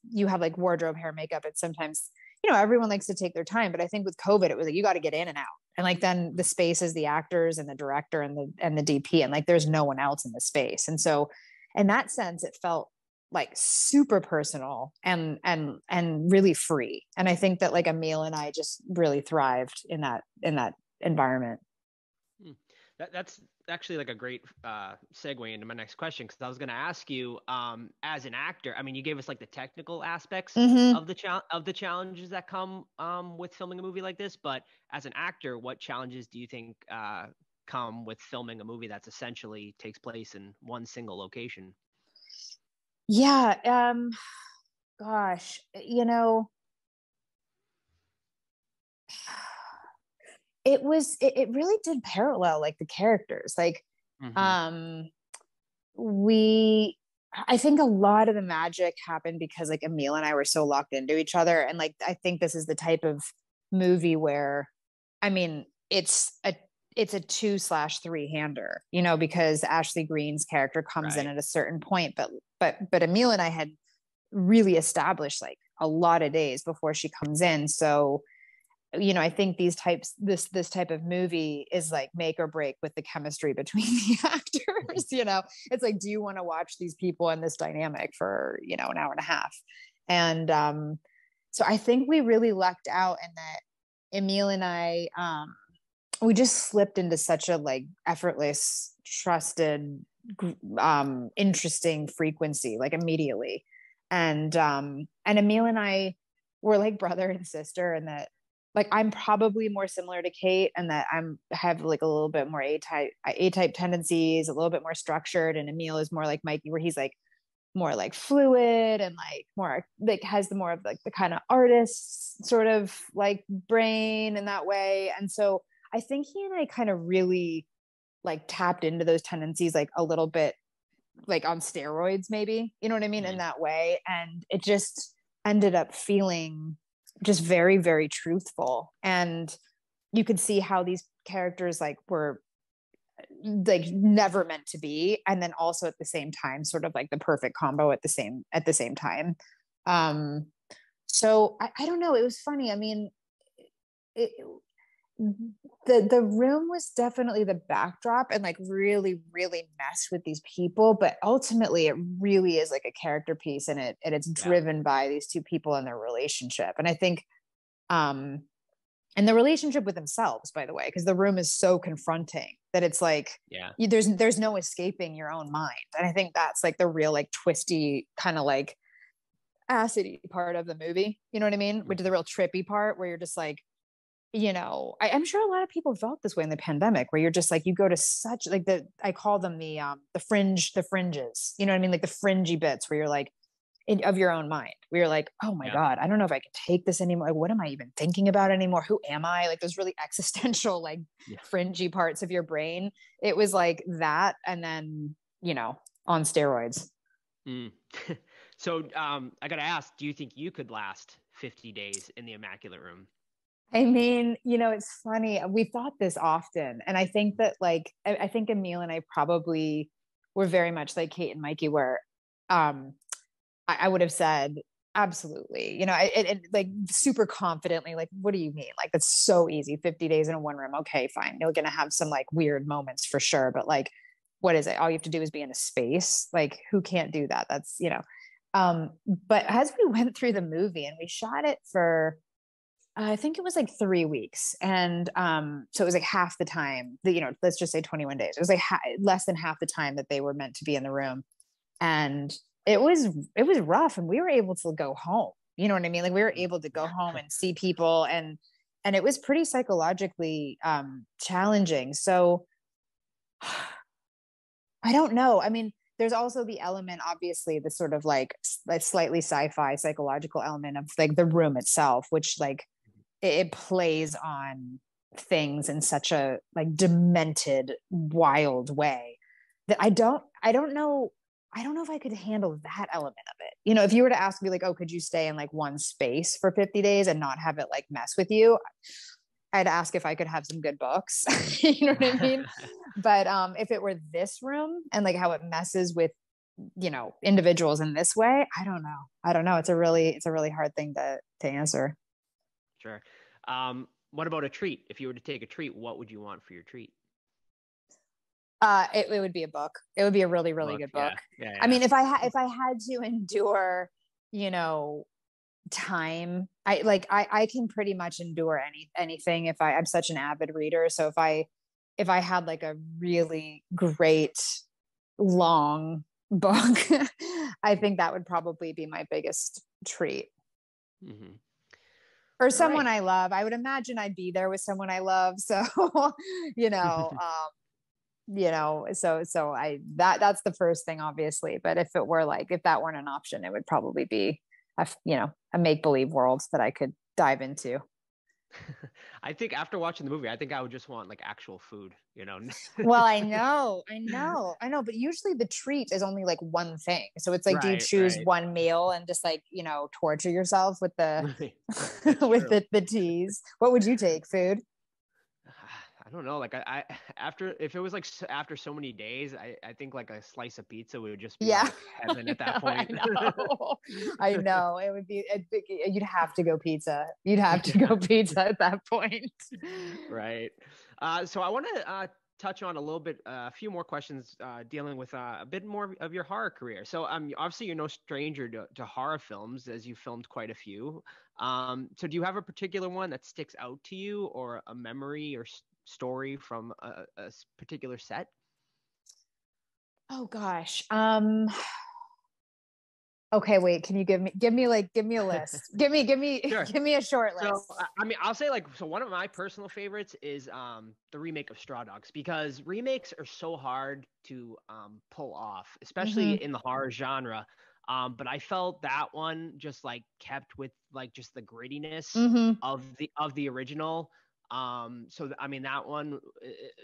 you have like wardrobe, hair, makeup, and sometimes, everyone likes to take their time, but I think with COVID, it was like, you got to get in and out. And like, then the space is the actors and the director and the DP, and like, there's no one else in the space. And so in that sense, it felt like super personal and really free. And I think that like Emil and I just really thrived in that environment. That's actually like a great segue into my next question, because I was going to ask you, as an actor, I mean, you gave us like the technical aspects of the challenges that come with filming a movie like this, but as an actor, what challenges do you think come with filming a movie that's essentially takes place in one single location? Yeah, gosh, it really did parallel like the characters, like I think a lot of the magic happened because like Emil and I were so locked into each other. And like, I think this is the type of movie where, I mean, it's a 2/3-hander, because Ashley Greene's character comes in at a certain point, but Emil and I had really established like a lot of days before she comes in. So, I think this type of movie is like make or break with the chemistry between the actors. It's like, do you want to watch these people in this dynamic for, an hour and a half? And so I think we really lucked out in that Emil and I, we just slipped into such a like effortless, trusted, interesting frequency, like immediately. And Emil and I were like brother and sister, and that like I'm probably more similar to Kate, and that have like a little bit more A-type tendencies, a little bit more structured, and Emil is more like Mikey, where he's like more like fluid and like more like has the more of like the kind of artist sort of like brain in that way. And so I think he and I kind of really like tapped into those tendencies like a little bit like on steroids, maybe, you know what I mean, in that way. And it just ended up feeling just very, very truthful. And you could see how these characters like were like never meant to be, and then also at the same time sort of like the perfect combo at the same time. So I don't know, it was funny. I mean, the room was definitely the backdrop and like really, really messed with these people, but ultimately it really is like a character piece, and it's driven by these two people and their relationship. And I think and the relationship with themselves, by the way, because the room is so confronting that it's like, there's no escaping your own mind. And I think that's like the real like twisty kind of like acidy part of the movie, you know what I mean? Which is the real trippy part where you're just like, I'm sure a lot of people felt this way in the pandemic, where you're just like, you go to such like I call them the fringes, you know what I mean? Like the fringy bits where you're like of your own mind, where you're like, oh my God, I don't know if I can take this anymore. Like, what am I even thinking about anymore? Who am I? Like those really existential, like fringy parts of your brain. It was like that. And then, on steroids. So I got to ask, do you think you could last 50 days in the Immaculate Room? I mean, it's funny. We thought this often. And I think that like, I think Emil and I probably were very much like Kate and Mikey, where I would have said, absolutely, it like super confidently, like, what do you mean? Like, that's so easy. 50 days in a one room. Okay, fine. You're going to have some like weird moments for sure. But like, what is it? All you have to do is be in a space. Like, who can't do that? That's, but as we went through the movie and we shot it for, I think it was like 3 weeks. And so it was like half the time that, let's just say 21 days. It was like less than half the time that they were meant to be in the room. And it was rough, and we were able to go home. You know what I mean? Like we were able to go home and see people, and it was pretty psychologically challenging. So I don't know. I mean, there's also the element, obviously, the sort of like slightly sci-fi psychological element of like the room itself, which like it plays on things in such a like demented, wild way that I don't know if I could handle that element of it. If you were to ask me like, oh, could you stay in like one space for 50 days and not have it like mess with you? I'd ask if I could have some good books, you know what I mean? But if it were this room and like how it messes with individuals in this way. I don't know. It's a really hard thing to answer. Sure. What about a treat? If you were to take a treat, what would you want for your treat? It would be a book. It would be a really, really good book. Yeah. I mean, if I had to endure, time, I can pretty much endure anything if I'm such an avid reader. So if I had like a really great long book, I think that would probably be my biggest treat. Mm-hmm. Or someone I love. I would imagine I'd be there with someone I love. So, so that's the first thing, obviously. But if that weren't an option, it would probably be a make-believe world that I could dive into. I think after watching the movie, I think I would just want like actual food, Well, I know. But usually the treat is only like one thing. So it's like, do you choose one meal and just like, torture yourself with the, with the teas? What would you take? Food? I don't know. Like if it was like after so many days, I think like a slice of pizza would just be like heaven at that point. I know. It would be, you'd have to go pizza. You'd have to go pizza at that point. Right. So I want to touch on a few more questions dealing with a bit more of your horror career. So obviously you're no stranger to horror films, as you filmed quite a few. So do you have a particular one that sticks out to you, or a memory or story from a particular set? Oh gosh. Okay, wait, can you give me a list? give me Sure. Give me a short list. So I mean, I'll say one of my personal favorites is the remake of Straw Dogs, because remakes are so hard to pull off, especially in the horror genre. But I felt that one just like kept with like just the grittiness of the original. So I mean, that one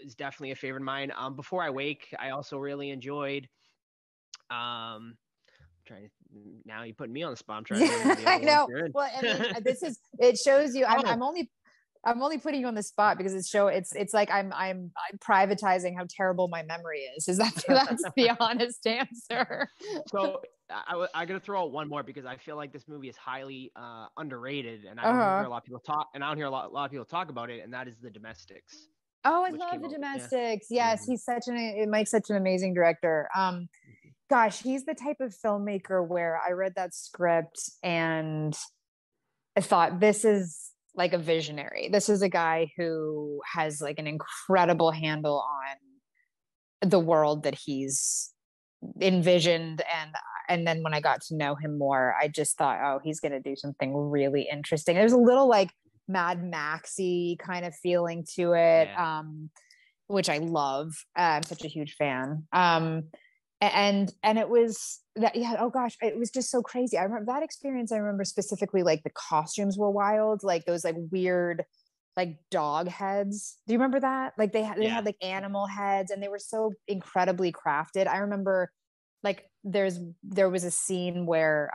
is definitely a favorite of mine. Before I Wake, I also really enjoyed. Now you put me on the spot. I'm trying to I know. Well, I mean, it shows you. I'm only putting you on the spot because it's like I'm privatizing how terrible my memory is. That's the honest answer. So I gotta throw out one more, because I feel like this movie is highly underrated, and I don't hear a lot of people talk. And I don't hear a lot of people talk about it, and that is The Domestics. Oh, I love The Domestics. Yes, Mike's such an amazing director. Gosh, he's the type of filmmaker where I read that script and I thought, this is like a visionary. This is a guy who has like an incredible handle on the world that he's envisioned. And then when I got to know him more, I just thought, oh, he's going to do something really interesting. There's a little like Mad Maxy kind of feeling to it, which I love. I'm such a huge fan. And it was that, oh gosh, it was just so crazy. I remember that experience. I remember specifically like the costumes were wild, like those like weird like dog heads. Do you remember that? Like they had like animal heads, and they were so incredibly crafted. I remember like there was a scene where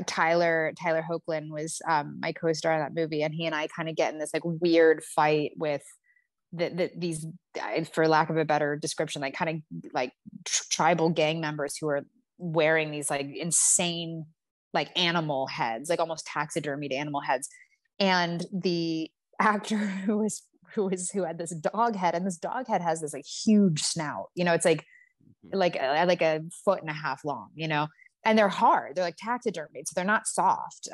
Tyler Hoechlin was my co-star in that movie, and he and I kind of get in this like weird fight with these, for lack of a better description, like kind of like tribal gang members who are wearing these like insane like animal heads, like almost taxidermied animal heads. And the actor who had this dog head, and this dog head has this like huge snout, it's like a foot and a half long, and they're hard. They're like taxidermied, so they're not soft.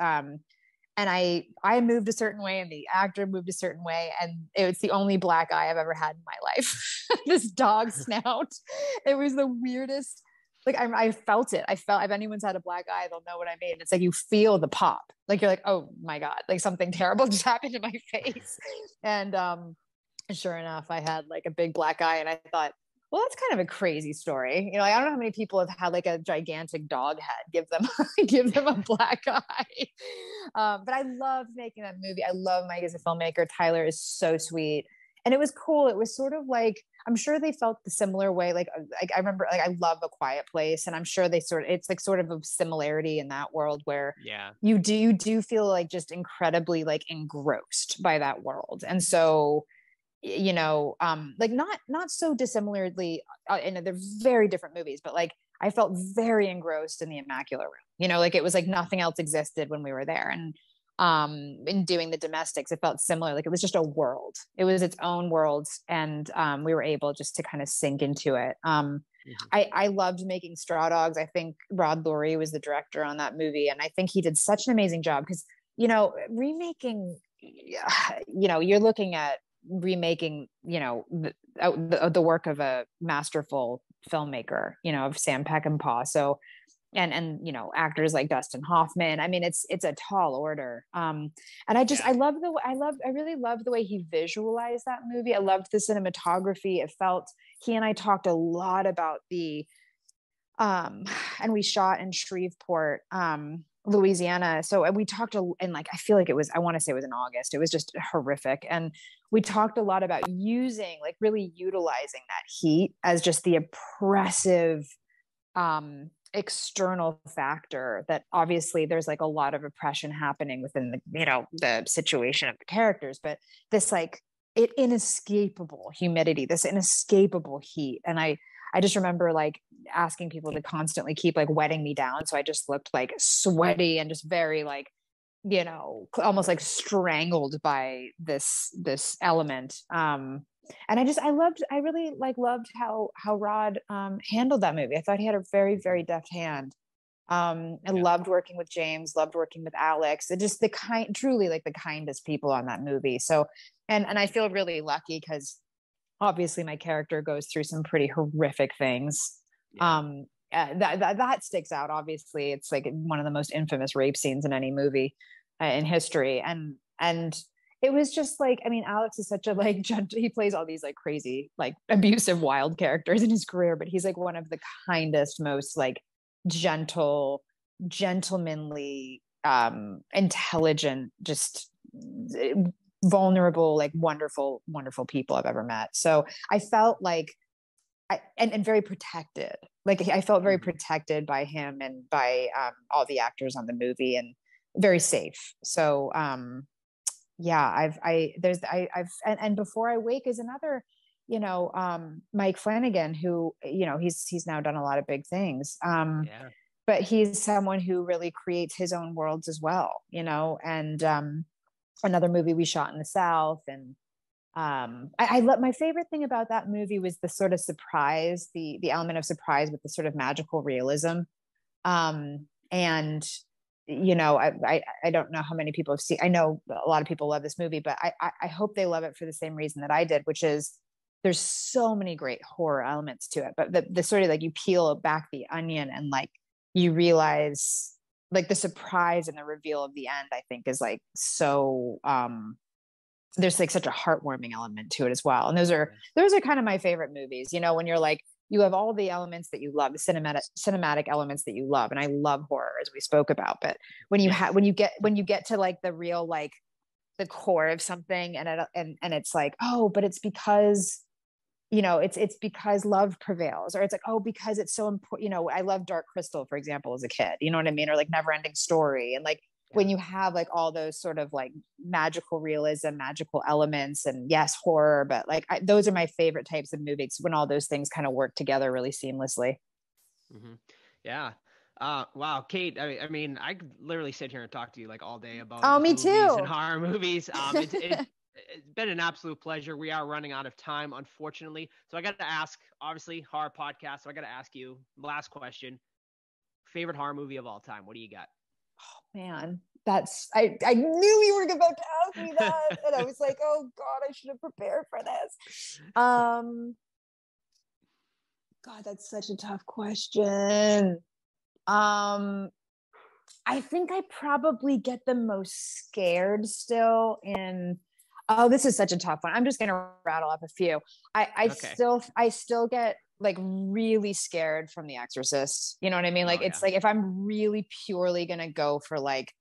And I moved a certain way, and the actor moved a certain way, and it's the only black eye I've ever had in my life. This dog snout. It was the weirdest. Like I felt it. If anyone's had a black eye, they'll know what I mean. It's like you feel the pop. Like you're like, oh my God, like something terrible just happened to my face. And sure enough, I had like a big black eye, and I thought, well, that's kind of a crazy story. I don't know how many people have had like a gigantic dog head give them a black eye. But I love making that movie. I love Mike as a filmmaker. Tyler is so sweet. And it was cool. It was sort of like, I'm sure they felt the similar way. Like I remember, like I love A Quiet Place, and I'm sure it's like sort of a similarity in that world where you do feel like just incredibly like engrossed by that world. And so, like not so dissimilarly, and they're very different movies, but like I felt very engrossed in the Immaculate Room. You know, like it was like nothing else existed when we were there. And in doing the domestics, it felt similar. Like it was just a world. It was its own world. And we were able just to kind of sink into it. I loved making Straw Dogs. I think Rod Lurie was the director on that movie. And I think he did such an amazing job because, you know, remaking, you know, you're looking at remaking, you know, the work of a masterful filmmaker, you know, of Sam Peckinpah. So, and you know, actors like Dustin Hoffman. I mean, it's a tall order. And I really loved the way he visualized that movie. I loved the cinematography. It felt, he and I talked a lot about the and we shot in Shreveport, Louisiana. So we talked and like I feel like it was, I want to say it was in August. It was just horrific. And we talked a lot about using, like really utilizing that heat as just the oppressive external factor that obviously there's like a lot of oppression happening within the, you know, the situation of the characters, but this like inescapable humidity, this inescapable heat. And I just remember like asking people to constantly keep like wetting me down. So I just looked like sweaty and just very like, you know, almost like strangled by this element. And I really loved how Rod handled that movie. I thought he had a very, very deft hand. I loved working with James, loved working with Alex. It just truly like the kindest people on that movie. So, and I feel really lucky because obviously my character goes through some pretty horrific things. That sticks out. Obviously it's like one of the most infamous rape scenes in any movie in history. And it was just like, I mean, Alex is such a like, he plays all these like crazy, like abusive, wild characters in his career, but he's like one of the kindest, most like gentle, gentlemanly, intelligent, just vulnerable, like wonderful, wonderful people I've ever met. So I felt like, and very protected. Like I felt very protected by him and by all the actors on the movie, and very safe. So, yeah, and Before I Wake is another, you know, Mike Flanagan, who, you know, he's now done a lot of big things. But he's someone who really creates his own worlds as well, you know, and another movie we shot in the South. And I love, my favorite thing about that movie was the sort of surprise, the element of surprise with the sort of magical realism. And you know, I don't know how many people have seen, I know a lot of people love this movie, but I hope they love it for the same reason that I did, which is there's so many great horror elements to it, but the sort of like you peel back the onion and like you realize like the surprise and the reveal of the end, I think is like so there's like such a heartwarming element to it as well. And those are kind of my favorite movies, you know, when you're like, you have all the elements that you love, the cinematic elements that you love. And I love horror, as we spoke about, but when you get to like the real, like the core of something and it's like, oh, but it's because, you know, it's because love prevails, or it's like, oh, because it's so important. You know, I love Dark Crystal, for example, as a kid, you know what I mean? Or like Never Ending Story. And like, when you have like all those sort of like magical realism, magical elements, and yes, horror, but like those are my favorite types of movies, when all those things kind of work together really seamlessly. Yeah. Wow, Kate. I mean, I could literally sit here and talk to you like all day about me movies too. and horror movies. It's been an absolute pleasure. We are running out of time, unfortunately. So I got to ask, obviously, horror podcast. So I got to ask you, last question: favorite horror movie of all time? What do you got? Oh man, I knew you were about to ask me that, and I was like, oh god, I should have prepared for this. God, that's such a tough question. I think I probably get the most scared still in, oh, this is such a tough one. I'm just gonna rattle up a few. I still get like really scared from The Exorcist. You know what I mean? Like it's like if I'm really purely gonna go for like,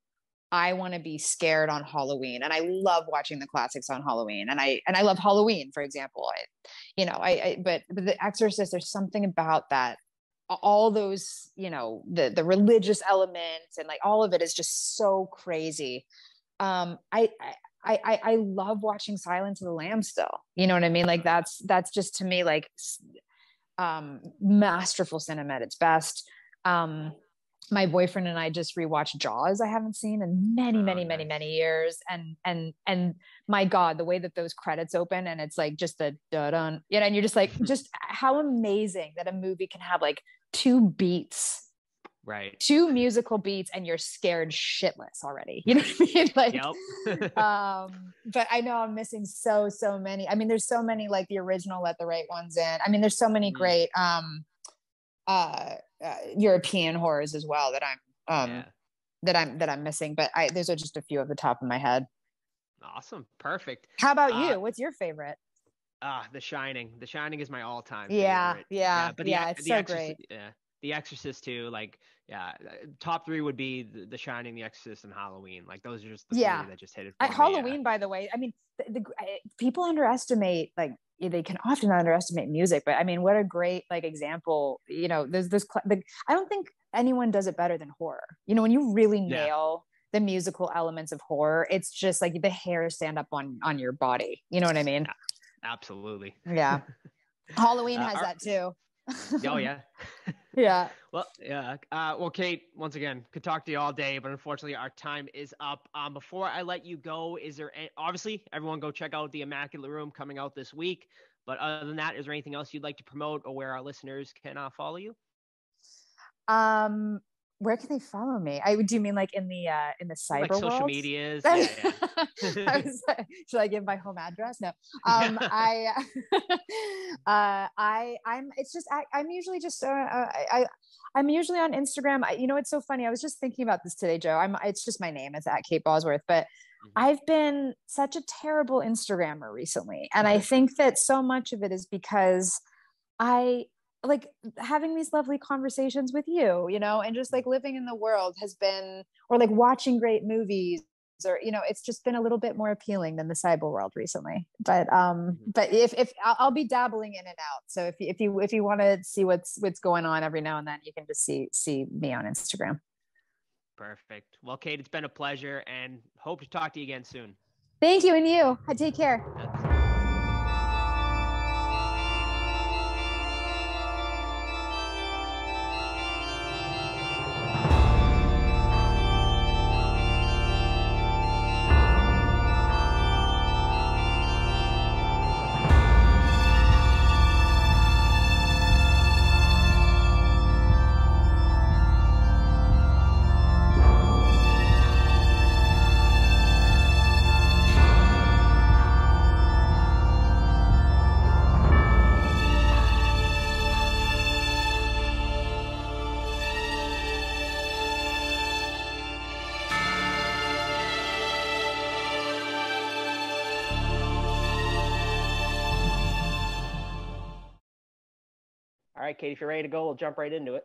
I want to be scared on Halloween, and I love watching the classics on Halloween, and I love Halloween, for example. But The Exorcist, there's something about that. All those, you know, the religious elements and like all of it is just so crazy. I love watching Silence of the Lambs still. You know what I mean? Like that's just to me like masterful cinema at its best. My boyfriend and I just rewatched Jaws. I haven't seen in many years. And my God, the way that those credits open and it's like just the dun, you know, and you're just like, just how amazing that a movie can have like two beats, right? Two musical beats, and you're scared shitless already. You know what I mean? Like, yep. But I know I'm missing so many. I mean, there's so many, like the original Let the Right Ones In. I mean, there's so many great, European horrors as well that I'm missing, but those are just a few off the top of my head. Awesome. Perfect. How about you? What's your favorite? The Shining. The Shining is my all-time favorite. Yeah. But it's so great. Yeah. The Exorcist too. Like, top three would be the Shining, The Exorcist, and Halloween. Like those are just the three that just hit it. Halloween, by the way. I mean, the people underestimate, like, they can often underestimate music, but I mean, what a great like example. You know, there's this. I don't think anyone does it better than horror. You know, when you really nail the musical elements of horror, it's just like the hairs stand up on your body. You know what I mean? Absolutely. Yeah. Halloween has that too. Oh yeah. Yeah. Well, yeah. Well, Kate, once again, could talk to you all day, but unfortunately our time is up. Before I let you go, is there obviously everyone go check out the Immaculate Room coming out this week. But other than that, is there anything else you'd like to promote or where our listeners can follow you? Where can they follow me? Do you mean like in the cyber like social world? medias? Yeah. Should I give my home address? No. I'm usually just I'm usually on Instagram. You know, it's so funny. I was just thinking about this today, Joe. It's just my name. It's at Kate Bosworth, but I've been such a terrible Instagrammer recently, and I think that so much of it is because I like having these lovely conversations with you, you know, and just like living in the world has been, or like watching great movies, or, you know, it's just been a little bit more appealing than the cyber world recently. But if I'll be dabbling in and out. So if you want to see what's going on every now and then, you can just see me on Instagram. Perfect. Well, Kate, it's been a pleasure and hope to talk to you again soon. Thank you. And you. Take care. All right, Kate, if you're ready to go, we'll jump right into it.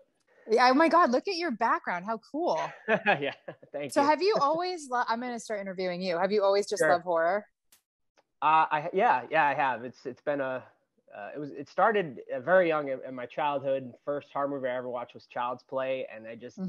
Yeah. Oh my God, look at your background. How cool. Yeah, thank you. So have you always, I'm going to start interviewing you. Have you always just loved horror? I have. It's been it started very young in my childhood. First horror movie I ever watched was Child's Play. And I just,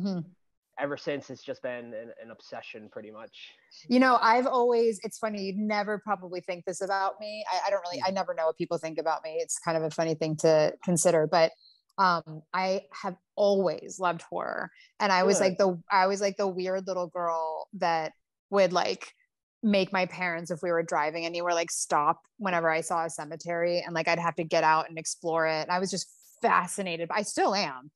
ever since, it's just been an obsession pretty much. You know, it's funny. You'd never probably think this about me. I never know what people think about me. It's kind of a funny thing to consider, but I have always loved horror. And I was like the weird little girl that would like make my parents, if we were driving anywhere, like stop whenever I saw a cemetery, and like I'd have to get out and explore it. And I was just fascinated. I still am.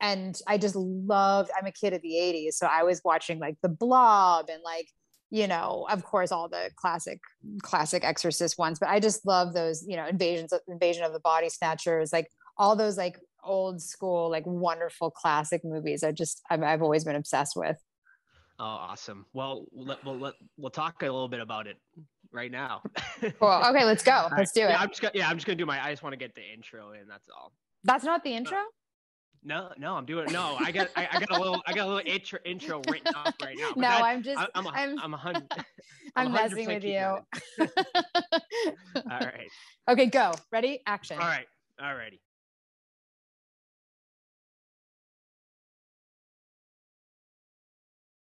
And I just loved, I'm a kid of the 80s. So I was watching like The Blob and like, you know, of course, all the classic Exorcist ones, but I just love those, you know, Invasion of the Body Snatchers, like all those like old school, like wonderful classic movies. I've always been obsessed with. Oh, awesome. Well, we'll talk a little bit about it right now. Cool. Okay, let's go. Let's do it. I'm just gonna I just want to get the intro in. That's all. That's not the intro? No, I'm doing it. No, I got a little intro written up right now. No, I'm messing with you. All right. Okay, go. Ready? Action. All right. Alrighty.